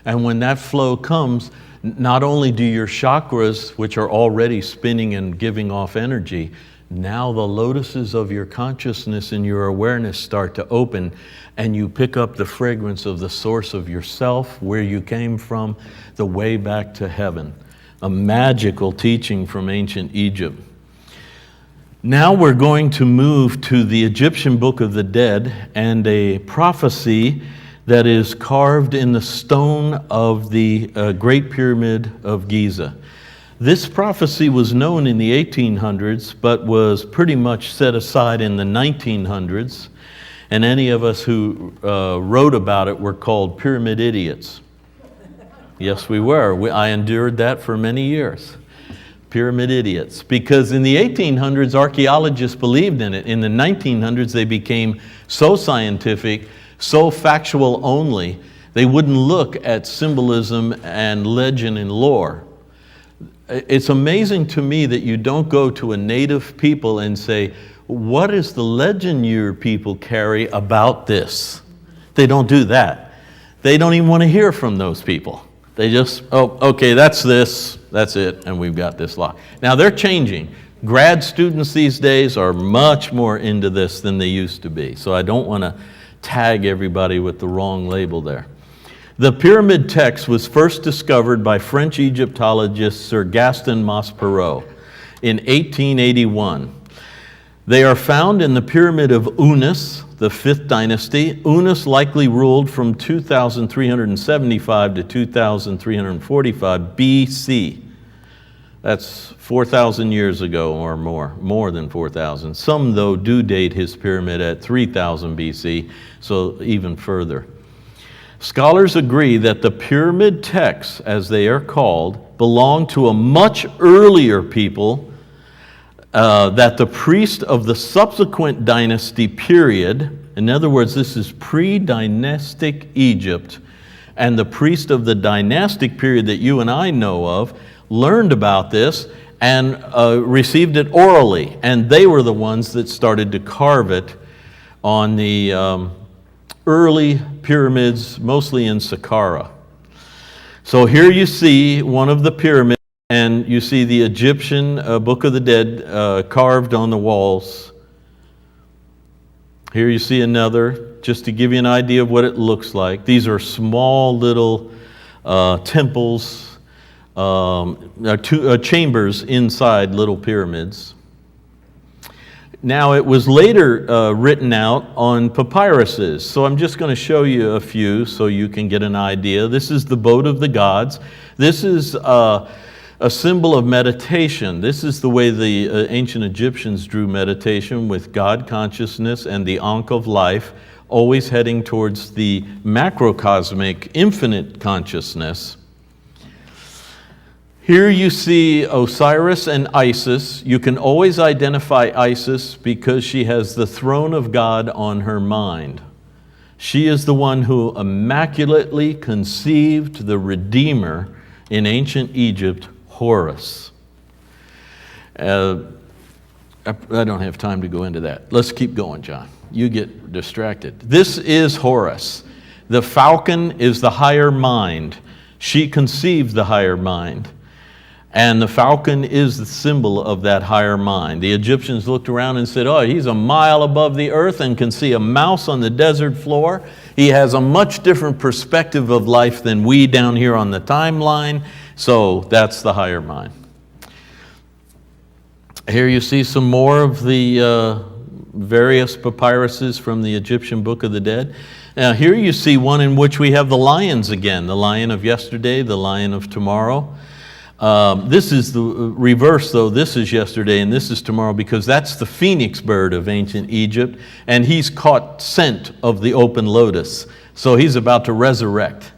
And when that flow comes, not only do your chakras, which are already spinning and giving off energy, now the lotuses of your consciousness and your awareness start to open, and you pick up the fragrance of the source of yourself, where you came from, the way back to heaven. A magical teaching from ancient Egypt. Now we're going to move to the Egyptian Book of the Dead and a prophecy that is carved in the stone of the Great Pyramid of Giza. This prophecy was known in the 1800s, but was pretty much set aside in the 1900s. And any of us who wrote about it were called pyramid idiots. Yes, we were. I endured that for many years. Pyramid idiots. Because in the 1800s, archaeologists believed in it. In the 1900s, they became so scientific, so factual only, they wouldn't look at symbolism and legend and lore. It's amazing to me that you don't go to a native people and say, what is the legend your people carry about this? They don't do that. They don't even want to hear from those people. They just, oh, okay, that's this, that's it, and we've got this law. Now they're changing. Grad students these days are much more into this than they used to be. So I don't want to tag everybody with the wrong label there. The pyramid text was first discovered by French Egyptologist Sir Gaston Maspero. in 1881. They are found in the pyramid of Unas, the 5th dynasty. Unas likely ruled from 2375 to 2345 BC. That's 4,000 years ago or more than 4,000. Some, though, do date his pyramid at 3,000 BC, so even further. Scholars agree that the pyramid texts, as they are called, belong to a much earlier people, that the priest of the subsequent dynasty period, in other words, this is pre-dynastic Egypt, and the priest of the dynastic period that you and I know of learned about this and received it orally, and they were the ones that started to carve it on the early pyramids, mostly in Saqqara. So here you see one of the pyramids, and you see the Egyptian Book of the Dead carved on the walls. Here you see another, just to give you an idea of what it looks like. These are small little temples, chambers inside little pyramids. Now, it was later written out on papyruses, so I'm just going to show you a few so you can get an idea. This is the boat of the gods. This is a symbol of meditation. This is the way the ancient Egyptians drew meditation, with God consciousness and the Ankh of life, always heading towards the macrocosmic infinite consciousness. Here you see Osiris and Isis. You can always identify Isis because she has the throne of God on her mind. She is the one who immaculately conceived the Redeemer in ancient Egypt, Horus. I don't have time to go into that. Let's keep going, John. You get distracted. This is Horus. The falcon is the higher mind. She conceived the higher mind. And the falcon is the symbol of that higher mind. The Egyptians looked around and said, oh, he's a mile above the earth and can see a mouse on the desert floor. He has a much different perspective of life than we down here on the timeline. So that's the higher mind. Here you see some more of the various papyruses from the Egyptian Book of the Dead. Now here you see one in which we have the lions again, the lion of yesterday, the lion of tomorrow. This is the reverse, though. This is yesterday and this is tomorrow, because that's the phoenix bird of ancient Egypt, and he's caught scent of the open lotus. So he's about to resurrect.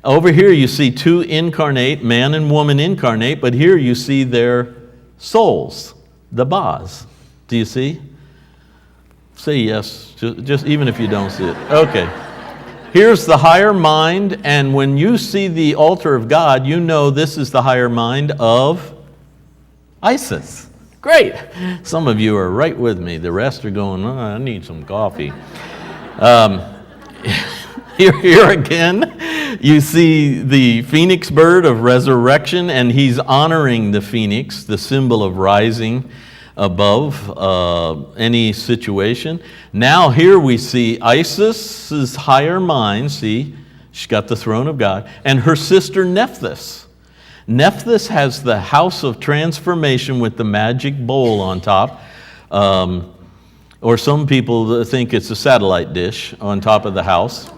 Over here you see two incarnate, man and woman incarnate, but here you see their souls, the Baas. Do you see? Say yes, just even if you don't see it. Okay. Here's the higher mind, and when you see the altar of God, you know this is the higher mind of Isis. Great. Some of you are right with me. The rest are going, oh, I need some coffee. Here again, you see the phoenix bird of resurrection, and he's honoring the phoenix, the symbol of rising above any situation. Now here we see Isis's higher mind. See, she's got the throne of God, and her sister Nephthys. Nephthys has the house of transformation with the magic bowl on top, or some people think it's a satellite dish on top of the house.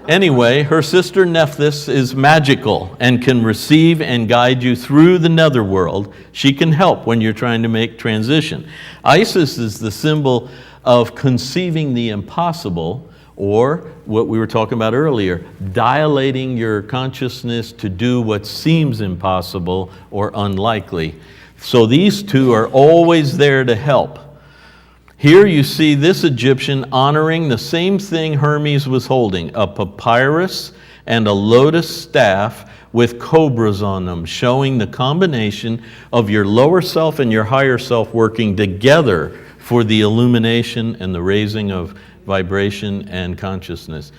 Anyway, her sister Nephthys is magical and can receive and guide you through the netherworld. She can help when you're trying to make transition. Isis is the symbol of conceiving the impossible, or what we were talking about earlier, dilating your consciousness to do what seems impossible or unlikely. So these two are always there to help. Here you see this Egyptian honoring the same thing Hermes was holding, a papyrus and a lotus staff with cobras on them, showing the combination of your lower self and your higher self working together for the illumination and the raising of vibration and consciousness.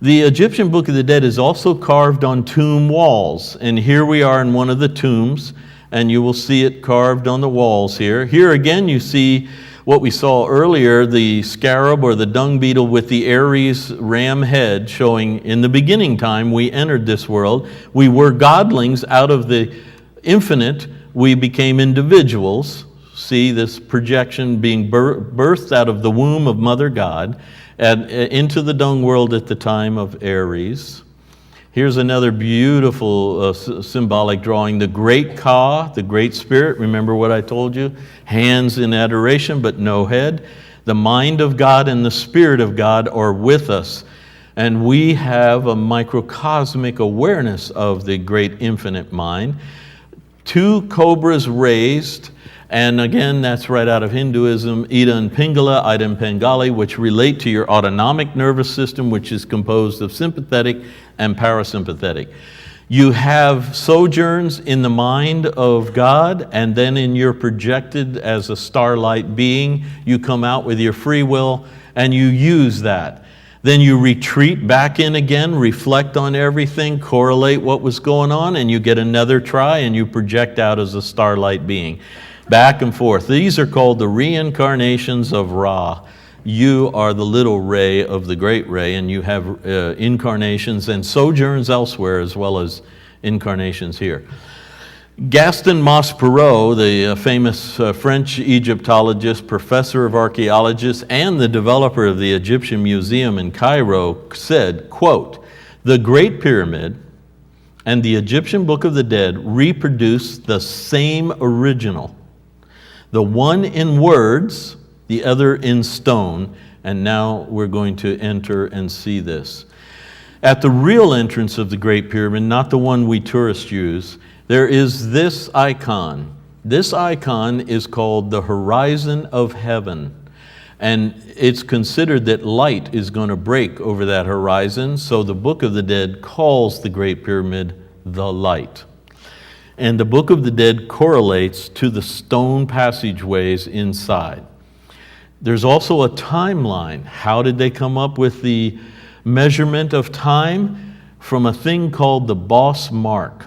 The Egyptian Book of the Dead is also carved on tomb walls, and here we are in one of the tombs, and you will see it carved on the walls here. Here again you see what we saw earlier, the scarab or the dung beetle with the Aries ram head, showing in the beginning time we entered this world. We were godlings out of the infinite, we became individuals. See this projection being birthed out of the womb of Mother God into the dung world at the time of Aries. Here's another beautiful symbolic drawing. The great Ka, the great spirit, remember what I told you? Hands in adoration but no head. The mind of God and the spirit of God are with us. And we have a microcosmic awareness of the great infinite mind. 2 cobras raised, and again, that's right out of Hinduism, Ida and Pingala, Ida and Pengali, which relate to your autonomic nervous system, which is composed of sympathetic and parasympathetic. You have sojourns in the mind of God, and then in your projected as a starlight being, you come out with your free will, and you use that. Then you retreat back in again, reflect on everything, correlate what was going on, and you get another try, and you project out as a starlight being. Back and forth. These are called the reincarnations of Ra. You are the little ray of the great ray, and you have incarnations and sojourns elsewhere as well as incarnations here. Gaston Maspero, the famous French Egyptologist, professor of archaeologists, and the developer of the Egyptian Museum in Cairo, said, quote, "The Great Pyramid and the Egyptian Book of the Dead reproduce the same original. The one in words, the other in stone," and now we're going to enter and see this. At the real entrance of the Great Pyramid, not the one we tourists use, there is this icon. This icon is called the horizon of heaven. And it's considered that light is going to break over that horizon, so the Book of the Dead calls the Great Pyramid the light. And the Book of the Dead correlates to the stone passageways inside. There's also a timeline. How did they come up with the measurement of time? From a thing called the Boss Mark.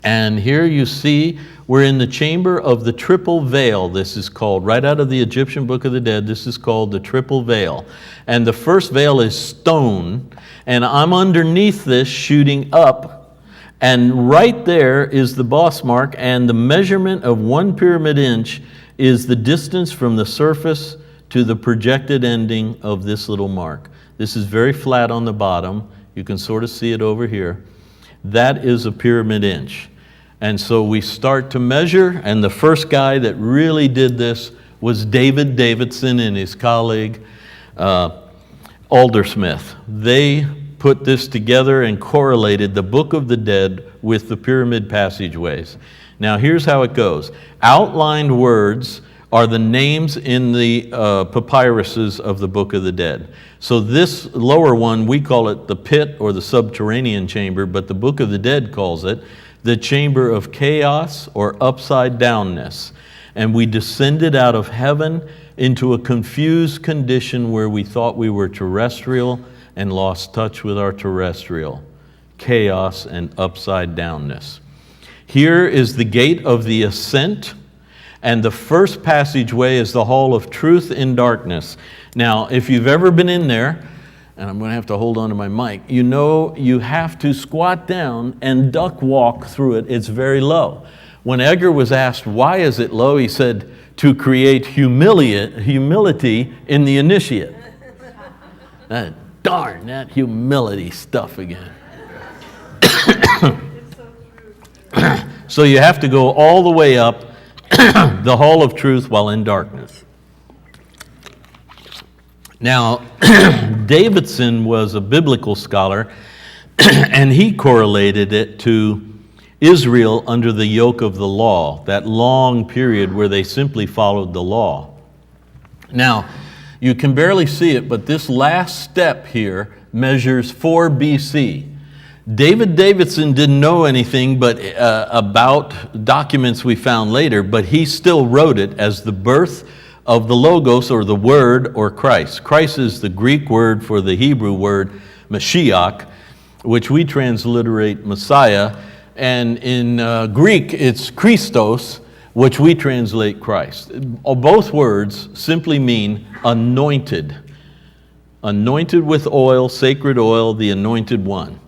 And here you see we're in the chamber of the triple veil, this is called, right out of the Egyptian Book of the Dead, this is called the triple veil. And the first veil is stone, and I'm underneath this shooting up. And right there is the boss mark, and the measurement of 1 pyramid inch is the distance from the surface to the projected ending of this little mark. This is very flat on the bottom. You can sort of see it over here. That is a pyramid inch. And so we start to measure, and the first guy that really did this was David Davidson and his colleague Aldersmith. They put this together and correlated the Book of the Dead with the pyramid passageways. Now here's how it goes. Outlined words are the names in the papyruses of the Book of the Dead. So this lower one, we call it the pit or the subterranean chamber, but the Book of the Dead calls it the chamber of chaos or upside downness. And we descended out of heaven into a confused condition where we thought we were terrestrial and lost touch with our terrestrial. Chaos and upside downness. Here is the gate of the ascent, and the first passageway is the hall of truth in darkness. Now, if you've ever been in there, and I'm going to have to hold on to my mic, you know you have to squat down and duck walk through it. It's very low. When Edgar was asked, why is it low, he said, to create humility in the initiate. Darn, that humility stuff again. So you have to go all the way up the hall of truth while in darkness. Now, Davidson was a biblical scholar, and he correlated it to Israel under the yoke of the law, that long period where they simply followed the law. Now, you can barely see it, but this last step here measures 4 BC. David Davidson didn't know anything but about documents we found later, but he still wrote it as the birth of the Logos, or the Word, or Christ. Christ is the Greek word for the Hebrew word Mashiach, which we transliterate Messiah, and in Greek it's Christos, which we translate Christ. Both words simply mean anointed. Anointed with oil, sacred oil, the anointed one.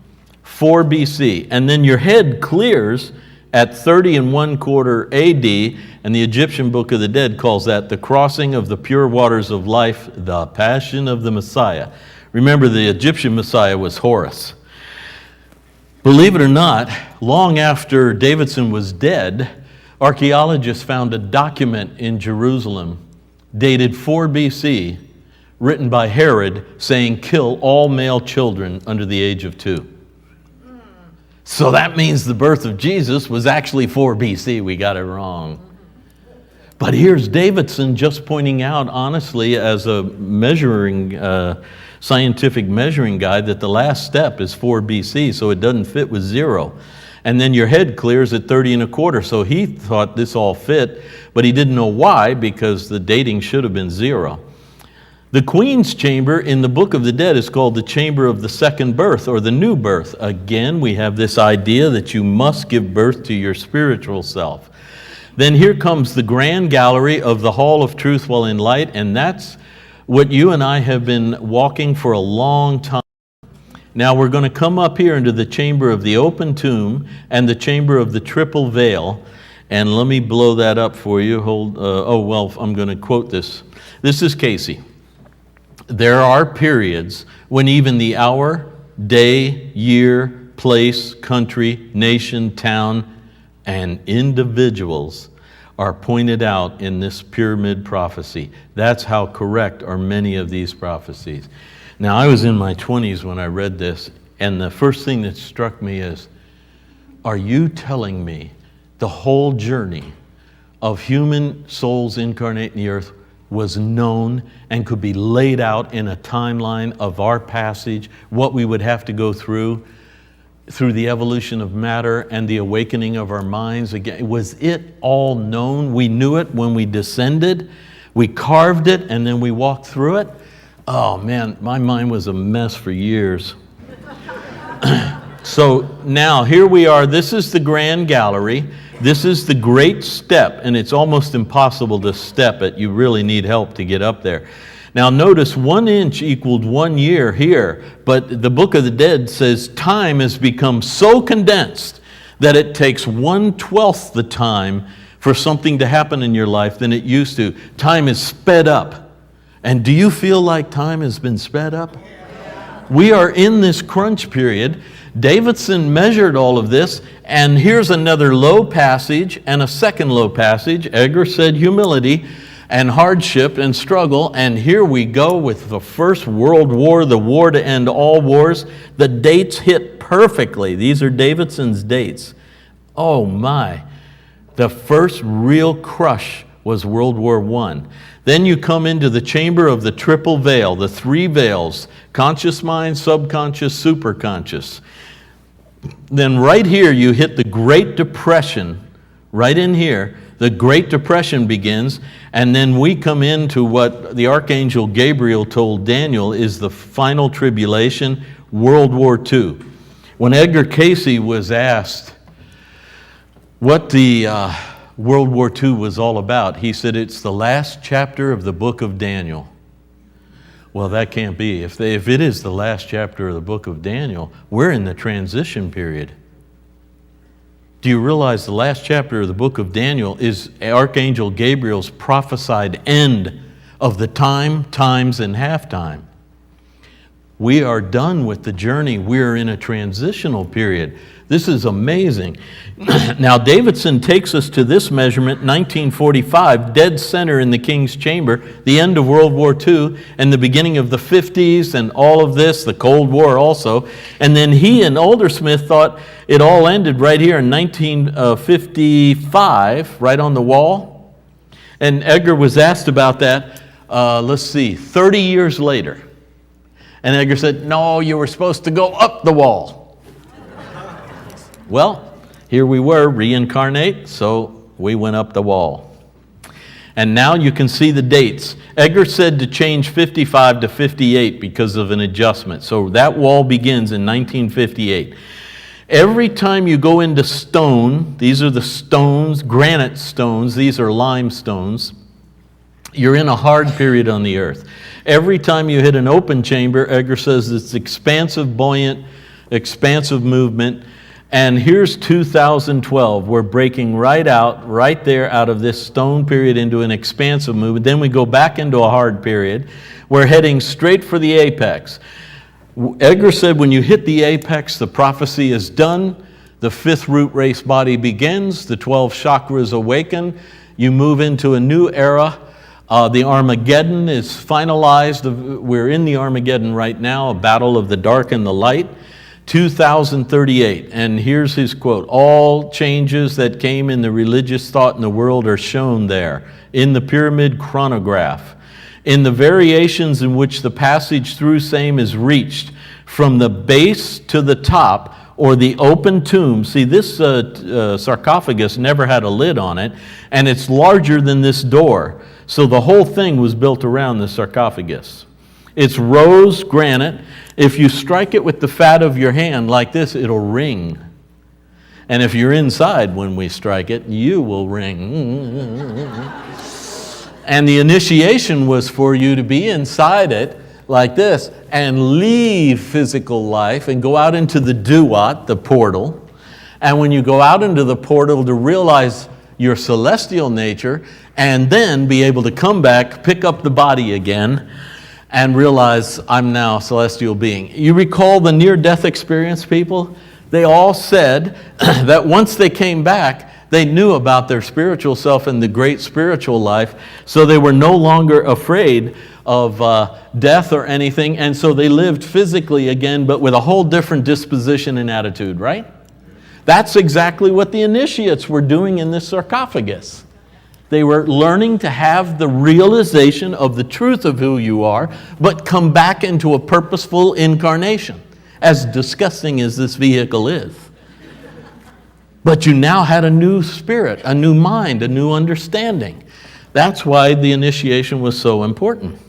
4 BC. And then your head clears at 30 1/4 AD, and the Egyptian Book of the Dead calls that the crossing of the pure waters of life, the passion of the Messiah. Remember, the Egyptian Messiah was Horus. Believe it or not, long after Davidson was dead, archaeologists found a document in Jerusalem dated 4 BC, written by Herod, saying, "Kill all male children under the age of 2." So that means the birth of Jesus was actually 4 BC. We got it wrong. But here's Davidson just pointing out, honestly, as a measuring, scientific measuring guide, that the last step is 4 BC, so it doesn't fit with 0. And then your head clears at 30 1/4, so he thought this all fit, but he didn't know why, because the dating should have been 0. The Queen's chamber in the Book of the Dead is called the chamber of the second birth, or the new birth. Again, we have this idea that you must give birth to your spiritual self. Then here comes the grand gallery of the Hall of Truth while in light, and that's what you and I have been walking for a long time. Now we're going to come up here into the chamber of the open tomb and the chamber of the triple veil, and let me blow that up for you. I'm going to quote this. This is Cayce. There are periods when even the hour, day, year, place, country, nation, town, and individuals are pointed out in this pyramid prophecy. That's how correct are many of these prophecies. Now, I was in my 20s when I read this, and the first thing that struck me is, are you telling me the whole journey of human souls incarnate in the earth was known and could be laid out in a timeline of our passage, what we would have to go through the evolution of matter and the awakening of our minds again? Was it all known? We knew it when we descended, we carved it, and then we walked through it? Oh man, my mind was a mess for years. So now here we are. This is the grand gallery. This is the great step, and it's almost impossible to step it. You really need help to get up there. Now notice 1 inch equaled 1 year here, but the Book of the Dead says time has become so condensed that it takes 1/12 the time for something to happen in your life than it used to. Time is sped up. And do you feel like time has been sped up? We are in this crunch period. Davidson measured all of this, and here's another low passage and a second low passage. Edgar said humility and hardship and struggle, and here we go with the First World War, the war to end all wars. The dates hit perfectly. These are Davidson's dates. Oh my. The first real crush was World War I. Then you come into the chamber of the triple veil, the 3 veils: conscious mind, subconscious, superconscious. Then right here you hit the Great Depression. Right in here, the Great Depression begins, and then we come into what the Archangel Gabriel told Daniel is the final tribulation, World War II. When Edgar Cayce was asked what the World War II was all about, he said it's the last chapter of the book of Daniel. Well, that can't be. If it is the last chapter of the book of Daniel, we're in the transition period. Do you realize the last chapter of the book of Daniel is Archangel Gabriel's prophesied end of the times, and halftime? We are done with the journey. We're in a transitional period. This is amazing. Now, Davidson takes us to this measurement, 1945, dead center in the King's Chamber, the end of World War II, and the beginning of the 50s, and all of this, the Cold War also. And then he and Aldersmith thought it all ended right here in 1955, right on the wall. And Edgar was asked about that, 30 years later. And Edgar said, no, you were supposed to go up the wall. Well, here we were, reincarnate, so we went up the wall. And now you can see the dates. Edgar said to change 55 to 58 because of an adjustment. So that wall begins in 1958. Every time you go into stone, these are the stones, granite stones, these are limestones, you're in a hard period on the earth. Every time you hit an open chamber, Edgar says it's expansive, buoyant, expansive movement. And here's 2012. We're breaking right there out of this stone period into an expansive movement. Then we go back into a hard period. We're heading straight for the apex. Edgar said when you hit the apex, the prophecy is done. The fifth root race body begins. The 12 chakras awaken. You move into a new era. The Armageddon is finalized. We're in the Armageddon right now, a battle of the dark and the light. 2038, and here's his quote: all changes that came in the religious thought in the world are shown there, in the pyramid chronograph, in the variations in which the passage through same is reached, from the base to the top, or the open tomb. See, this sarcophagus never had a lid on it, and it's larger than this door, so the whole thing was built around the sarcophagus. It's rose granite. If you strike it with the fat of your hand like this, it'll ring. And if you're inside when we strike it, you will ring. And the initiation was for you to be inside it like this and leave physical life and go out into the duat, the portal. And when you go out into the portal, to realize your celestial nature and then be able to come back, pick up the body again, and realize I'm now a celestial being. You recall the near-death experience people? They all said that once they came back, they knew about their spiritual self and the great spiritual life, so they were no longer afraid of death or anything, and so they lived physically again, but with a whole different disposition and attitude, right? That's exactly what the initiates were doing in this sarcophagus. They were learning to have the realization of the truth of who you are, but come back into a purposeful incarnation, as disgusting as this vehicle is. But you now had a new spirit, a new mind, a new understanding. That's why the initiation was so important.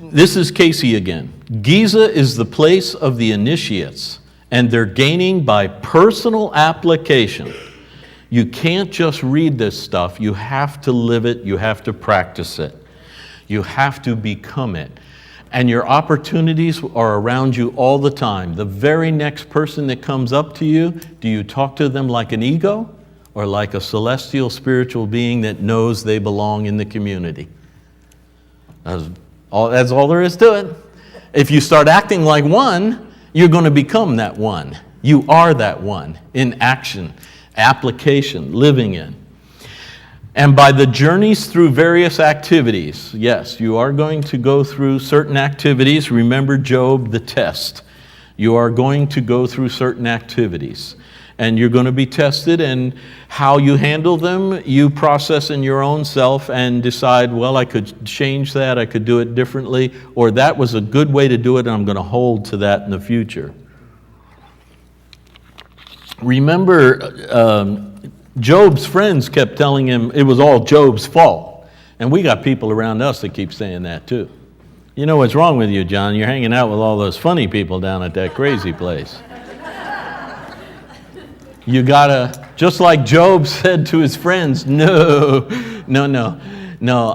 This is Cayce again. Giza is the place of the initiates, and they're gaining by personal application. You can't just read this stuff. You have to live it. You have to practice it. You have to become it. And your opportunities are around you all the time. The very next person that comes up to you, do you talk to them like an ego or like a celestial spiritual being that knows they belong in the community? That's all there is to it. If you start acting like one, you're going to become that one. You are that one in action, application, living in. And by the journeys through various activities, yes, you are going to go through certain activities. Remember Job, the test. You are going to go through certain activities. And you're going to be tested, and how you handle them, you process in your own self and decide, well, I could change that, I could do it differently, or that was a good way to do it, and I'm going to hold to that in the future. Remember, Job's friends kept telling him it was all Job's fault. And we got people around us that keep saying that too. You know what's wrong with you, John? You're hanging out with all those funny people down at that crazy place. You gotta, just like Job said to his friends, no.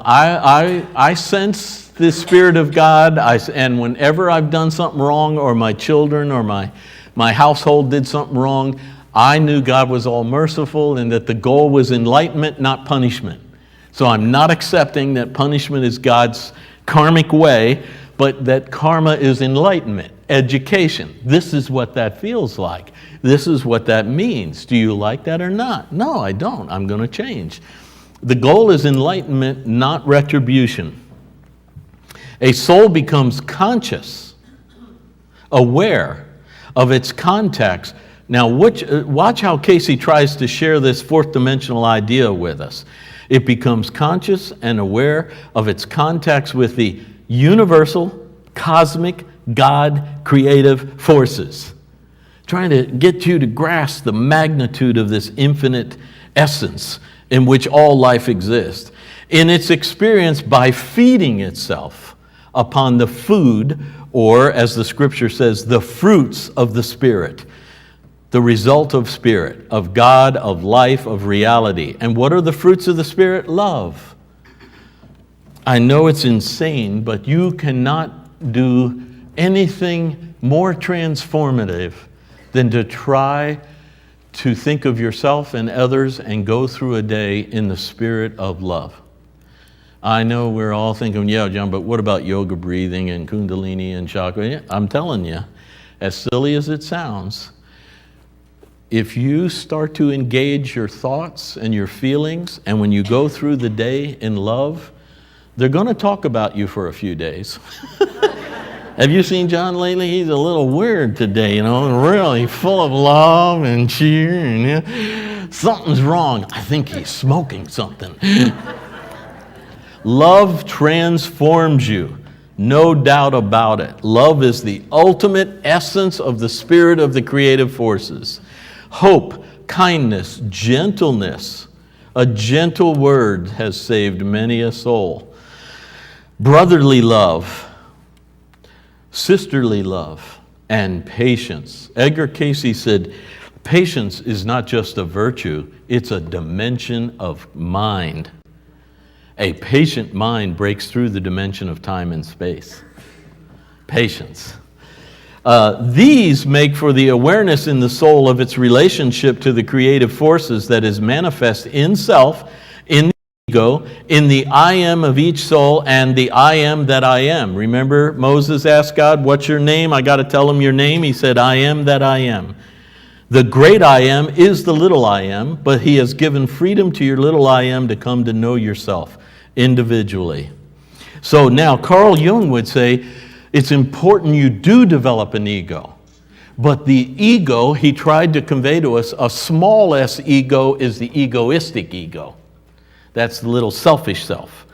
I sense the Spirit of God, and whenever I've done something wrong, or my children or my household did something wrong, I knew God was all merciful and that the goal was enlightenment, not punishment. So I'm not accepting that punishment is God's karmic way, but that karma is enlightenment, education. This is what that feels like. This is what that means. Do you like that or not? No, I don't. I'm going to change. The goal is enlightenment, not retribution. A soul becomes conscious, aware of its contacts. Now, watch how Cayce tries to share this fourth dimensional idea with us. It becomes conscious and aware of its contacts with the universal, cosmic, God, creative forces. Trying to get you to grasp the magnitude of this infinite essence in which all life exists. In its experience by feeding itself upon the food, or as the scripture says, the fruits of the Spirit. The result of Spirit, of God, of life, of reality. And what are the fruits of the Spirit? Love. I know it's insane, but you cannot do anything more transformative than to try to think of yourself and others and go through a day in the spirit of love. I know we're all thinking, yeah, John, but what about yoga breathing and Kundalini and chakra? Yeah, I'm telling you, as silly as it sounds, if you start to engage your thoughts and your feelings, and when you go through the day in love, they're going to talk about you for a few days. Have you seen John lately? He's a little weird today, really full of love and cheer. And something's wrong. I think he's smoking something. Love transforms you, no doubt about it. Love is the ultimate essence of the spirit of the creative forces. Hope, kindness, gentleness. A gentle word has saved many a soul. Brotherly love, sisterly love, and patience. Edgar Cayce said, patience is not just a virtue, it's a dimension of mind. A patient mind breaks through the dimension of time and space. Patience. These make for the awareness in the soul of its relationship to the creative forces that is manifest in self, in the ego, in the I am of each soul, and the I am that I am. Remember, Moses asked God, what's your name? I got to tell him your name. He said, I am that I am. The great I am is the little I am, but he has given freedom to your little I am to come to know yourself individually. So now Carl Jung would say it's important you do develop an ego. But the ego, he tried to convey to us, a small s ego is the egoistic ego. That's the little selfish self.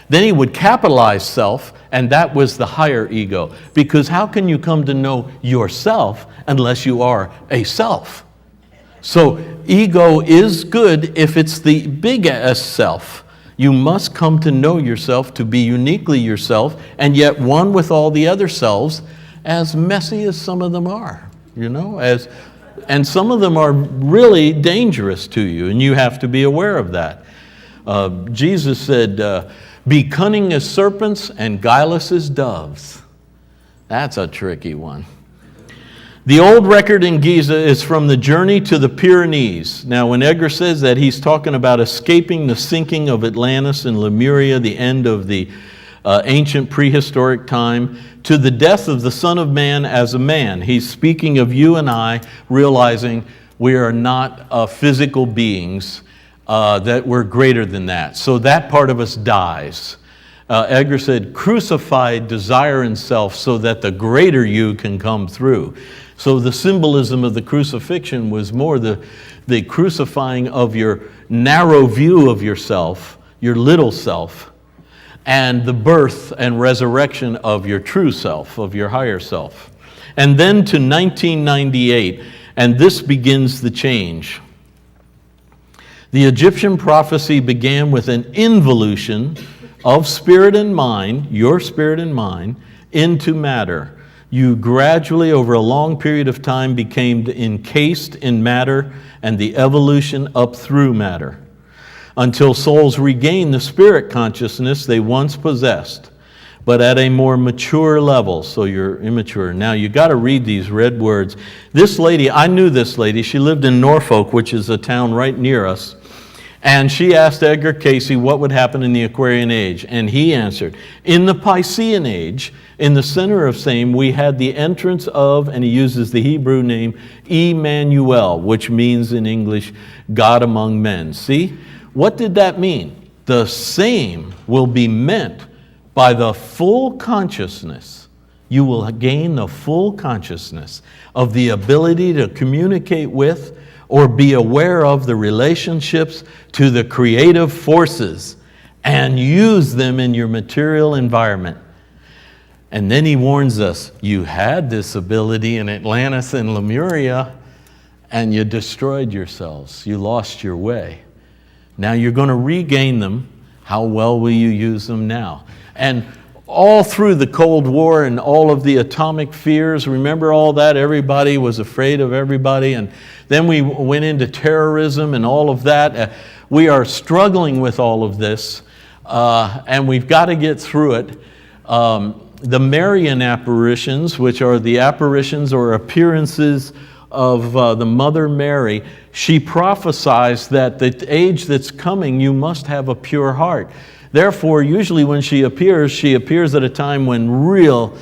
Then he would capitalize self, and that was the higher ego. Because how can you come to know yourself unless you are a self? So ego is good if it's the big S self. You must come to know yourself, to be uniquely yourself, and yet one with all the other selves, as messy as some of them are, and some of them are really dangerous to you, and you have to be aware of that. Jesus said, be cunning as serpents and guileless as doves. That's a tricky one. The old record in Giza is from the journey to the Pyrenees. Now, when Edgar says that, he's talking about escaping the sinking of Atlantis and Lemuria, the end of the ancient prehistoric time, to the death of the Son of Man as a man. He's speaking of you and I realizing we are not physical beings, that we're greater than that. So that part of us dies. Edgar said, crucified desire and self so that the greater you can come through. So the symbolism of the crucifixion was more the crucifying of your narrow view of yourself, your little self, and the birth and resurrection of your true self, of your higher self. And then to 1998, and this begins the change. The Egyptian prophecy began with an involution of spirit and mind, your spirit and mind, into matter. You gradually, over a long period of time, became encased in matter and the evolution up through matter, until souls regain the spirit consciousness they once possessed, but at a more mature level, so you're immature. Now you got to read these red words. This lady, I knew this lady, she lived in Norfolk, which is a town right near us, and she asked Edgar Cayce what would happen in the Aquarian Age, and he answered, in the Piscean Age, in the center of same, we had the entrance of, and he uses the Hebrew name, Emmanuel, which means in English, God among men. See, what did that mean? The same will be meant by the full consciousness. You will gain the full consciousness of the ability to communicate with or be aware of the relationships to the creative forces and use them in your material environment. And then he warns us, you had this ability in Atlantis and Lemuria, and you destroyed yourselves. You lost your way. Now you're going to regain them. How well will you use them now? And all through the Cold War and all of the atomic fears, remember all that? Everybody was afraid of everybody. And then we went into terrorism and all of that. We are struggling with all of this, and we've got to get through it. the Marian apparitions, which are the apparitions or appearances of the Mother Mary, she prophesies that the age that's coming, you must have a pure heart. Therefore, usually when she appears at a time when real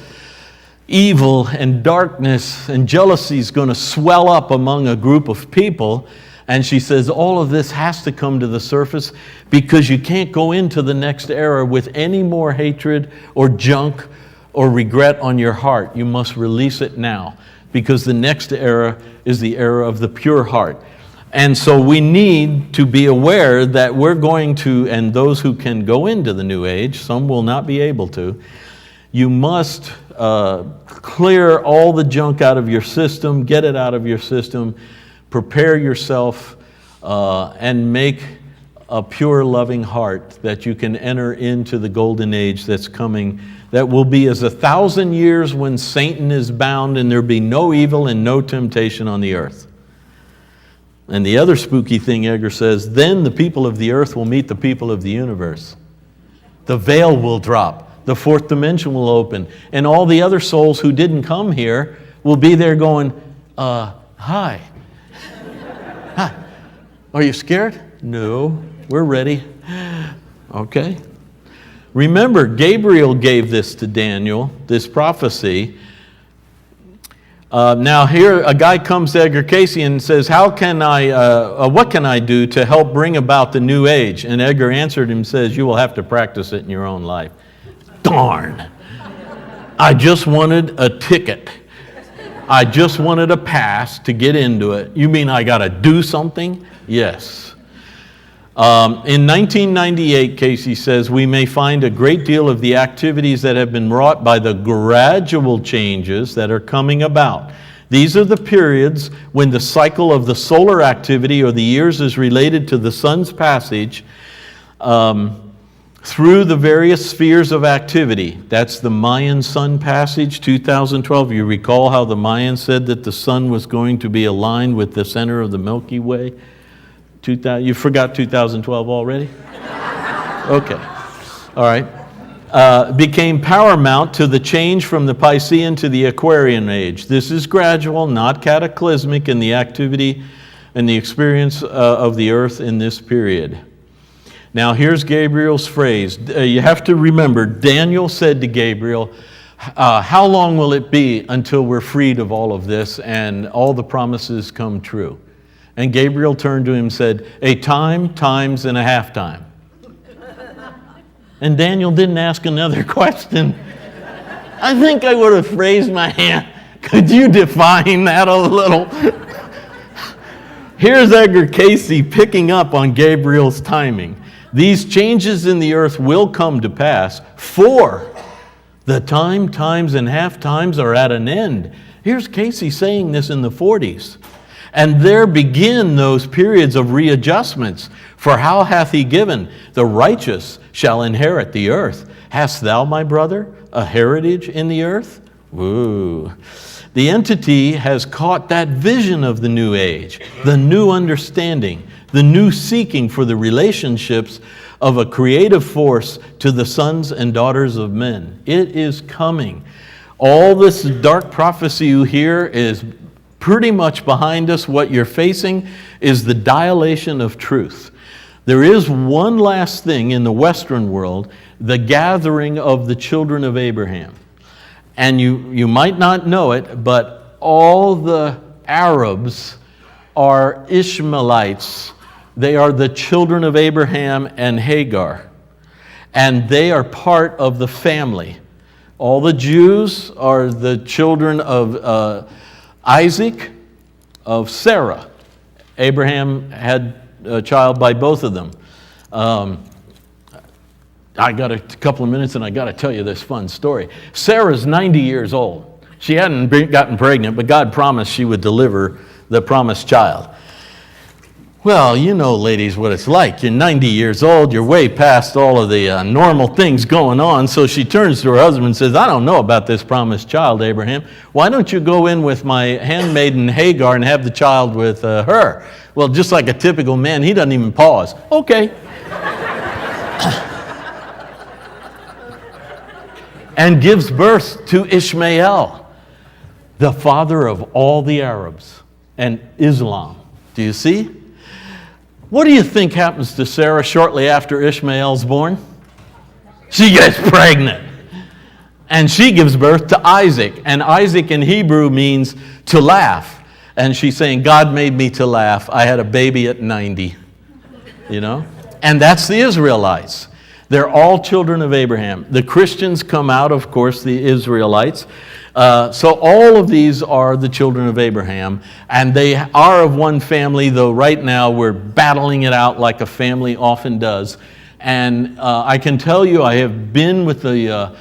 evil and darkness and jealousy is going to swell up among a group of people. And she says all of this has to come to the surface because you can't go into the next era with any more hatred or junk or regret on your heart. You must release it now because the next era is the era of the pure heart. And so we need to be aware that we're going to, and those who can go into the new age, some will not be able to, you must clear all the junk out of your system, get it out of your system, prepare yourself, and make a pure, loving heart that you can enter into the golden age that's coming, that will be as 1,000 years when Satan is bound and there be no evil and no temptation on the earth. And the other spooky thing, Edgar says, then the people of the earth will meet the people of the universe. The veil will drop. The fourth dimension will open. And all the other souls who didn't come here will be there going, hi. Hi. Are you scared? No, we're ready. Okay. Remember, Gabriel gave this to Daniel, this prophecy. Now here a guy comes to Edgar Cayce and says, what can I do to help bring about the new age? And Edgar answered him and says, you will have to practice it in your own life. Darn. I just wanted a ticket. I just wanted a pass to get into it. You mean I got to do something? Yes. In 1998, Cayce says, we may find a great deal of the activities that have been wrought by the gradual changes that are coming about. These are the periods when the cycle of the solar activity or the years is related to the sun's passage through the various spheres of activity. That's the Mayan sun passage, 2012. You recall how the Mayans said that the sun was going to be aligned with the center of the Milky Way? You forgot 2012 already? Okay. All right. Became paramount to the change from the Piscean to the Aquarian age. This is gradual, not cataclysmic in the activity and the experience of the earth in this period. Now here's Gabriel's phrase. You have to remember, Daniel said to Gabriel, how long will it be until we're freed of all of this and all the promises come true? And Gabriel turned to him and said, a time, times, and a half time. And Daniel didn't ask another question. I think I would have raised my hand. Could you define that a little? Here's Edgar Cayce picking up on Gabriel's timing. These changes in the earth will come to pass, for the time, times, and half times are at an end. Here's Cayce saying this in the 40s. And there begin those periods of readjustments. For how hath he given? The righteous shall inherit the earth. Hast thou, my brother, a heritage in the earth? Woo. The entity has caught that vision of the new age, the new understanding, the new seeking for the relationships of a creative force to the sons and daughters of men. It is coming. All this dark prophecy you hear is pretty much behind us. What you're facing is the dilation of truth. There is one last thing in the Western world, the gathering of the children of Abraham. And you might not know it, but all the Arabs are Ishmaelites. They are the children of Abraham and Hagar. And they are part of the family. All the Jews are the children of Isaac, of Sarah. Abraham had a child by both of them. I got a couple of minutes and I got to tell you this fun story. Sarah's 90 years old. She hadn't gotten pregnant, but God promised she would deliver the promised child. Well, you know, ladies, what it's like. You're 90 years old. You're way past all of the normal things going on. So she turns to her husband and says, I don't know about this promised child, Abraham. Why don't you go in with my handmaiden Hagar and have the child with her? Well, just like a typical man, he doesn't even pause. Okay. and gives birth to Ishmael, the father of all the Arabs and Islam. Do you see? What do you think happens to Sarah shortly after Ishmael's born? She gets pregnant. And she gives birth to Isaac. And Isaac in Hebrew means to laugh. And she's saying, God made me to laugh. I had a baby at 90. You know? And that's the Israelites. They're all children of Abraham. The Christians come out, of course, the Israelites. So all of these are the children of Abraham. And they are of one family, though right now we're battling it out like a family often does. And I can tell you, I have been with the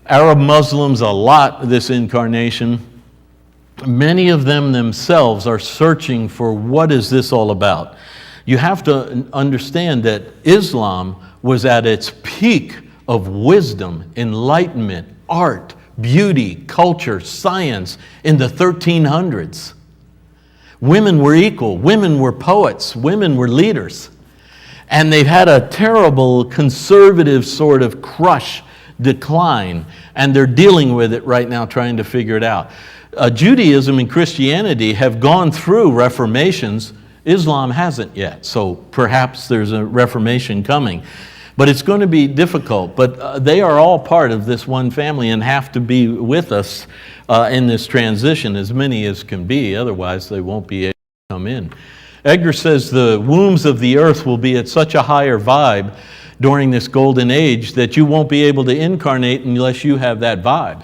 Arab Muslims a lot this incarnation. Many of them themselves are searching for what is this all about. You have to understand that Islam was at its peak of wisdom, enlightenment, art, beauty, culture, science in the 1300s. Women were equal, women were poets, women were leaders. And they've had a terrible conservative sort of decline, and they're dealing with it right now, trying to figure it out. Judaism and Christianity have gone through reformations. Islam hasn't yet, so perhaps there's a reformation coming. But it's going to be difficult. But they are all part of this one family and have to be with us in this transition, as many as can be. Otherwise, they won't be able to come in. Edgar says the wombs of the earth will be at such a higher vibe during this golden age that you won't be able to incarnate unless you have that vibe.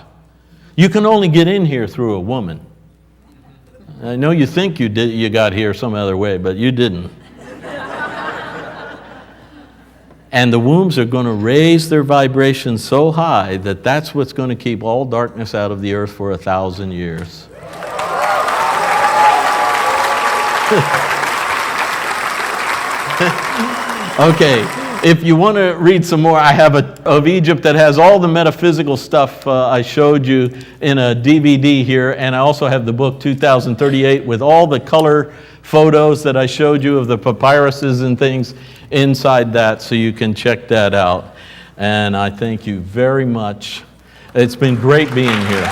You can only get in here through a woman. I know you think you got here some other way, but you didn't. And the wombs are going to raise their vibration so high that that's what's going to keep all darkness out of the earth for 1,000 years. Okay, if you want to read some more, I have of Egypt that has all the metaphysical stuff I showed you in a DVD here, and I also have the book 2038 with all the color photos that I showed you of the papyruses and things inside that, so you can check that out. And I thank you very much. It's been great being here.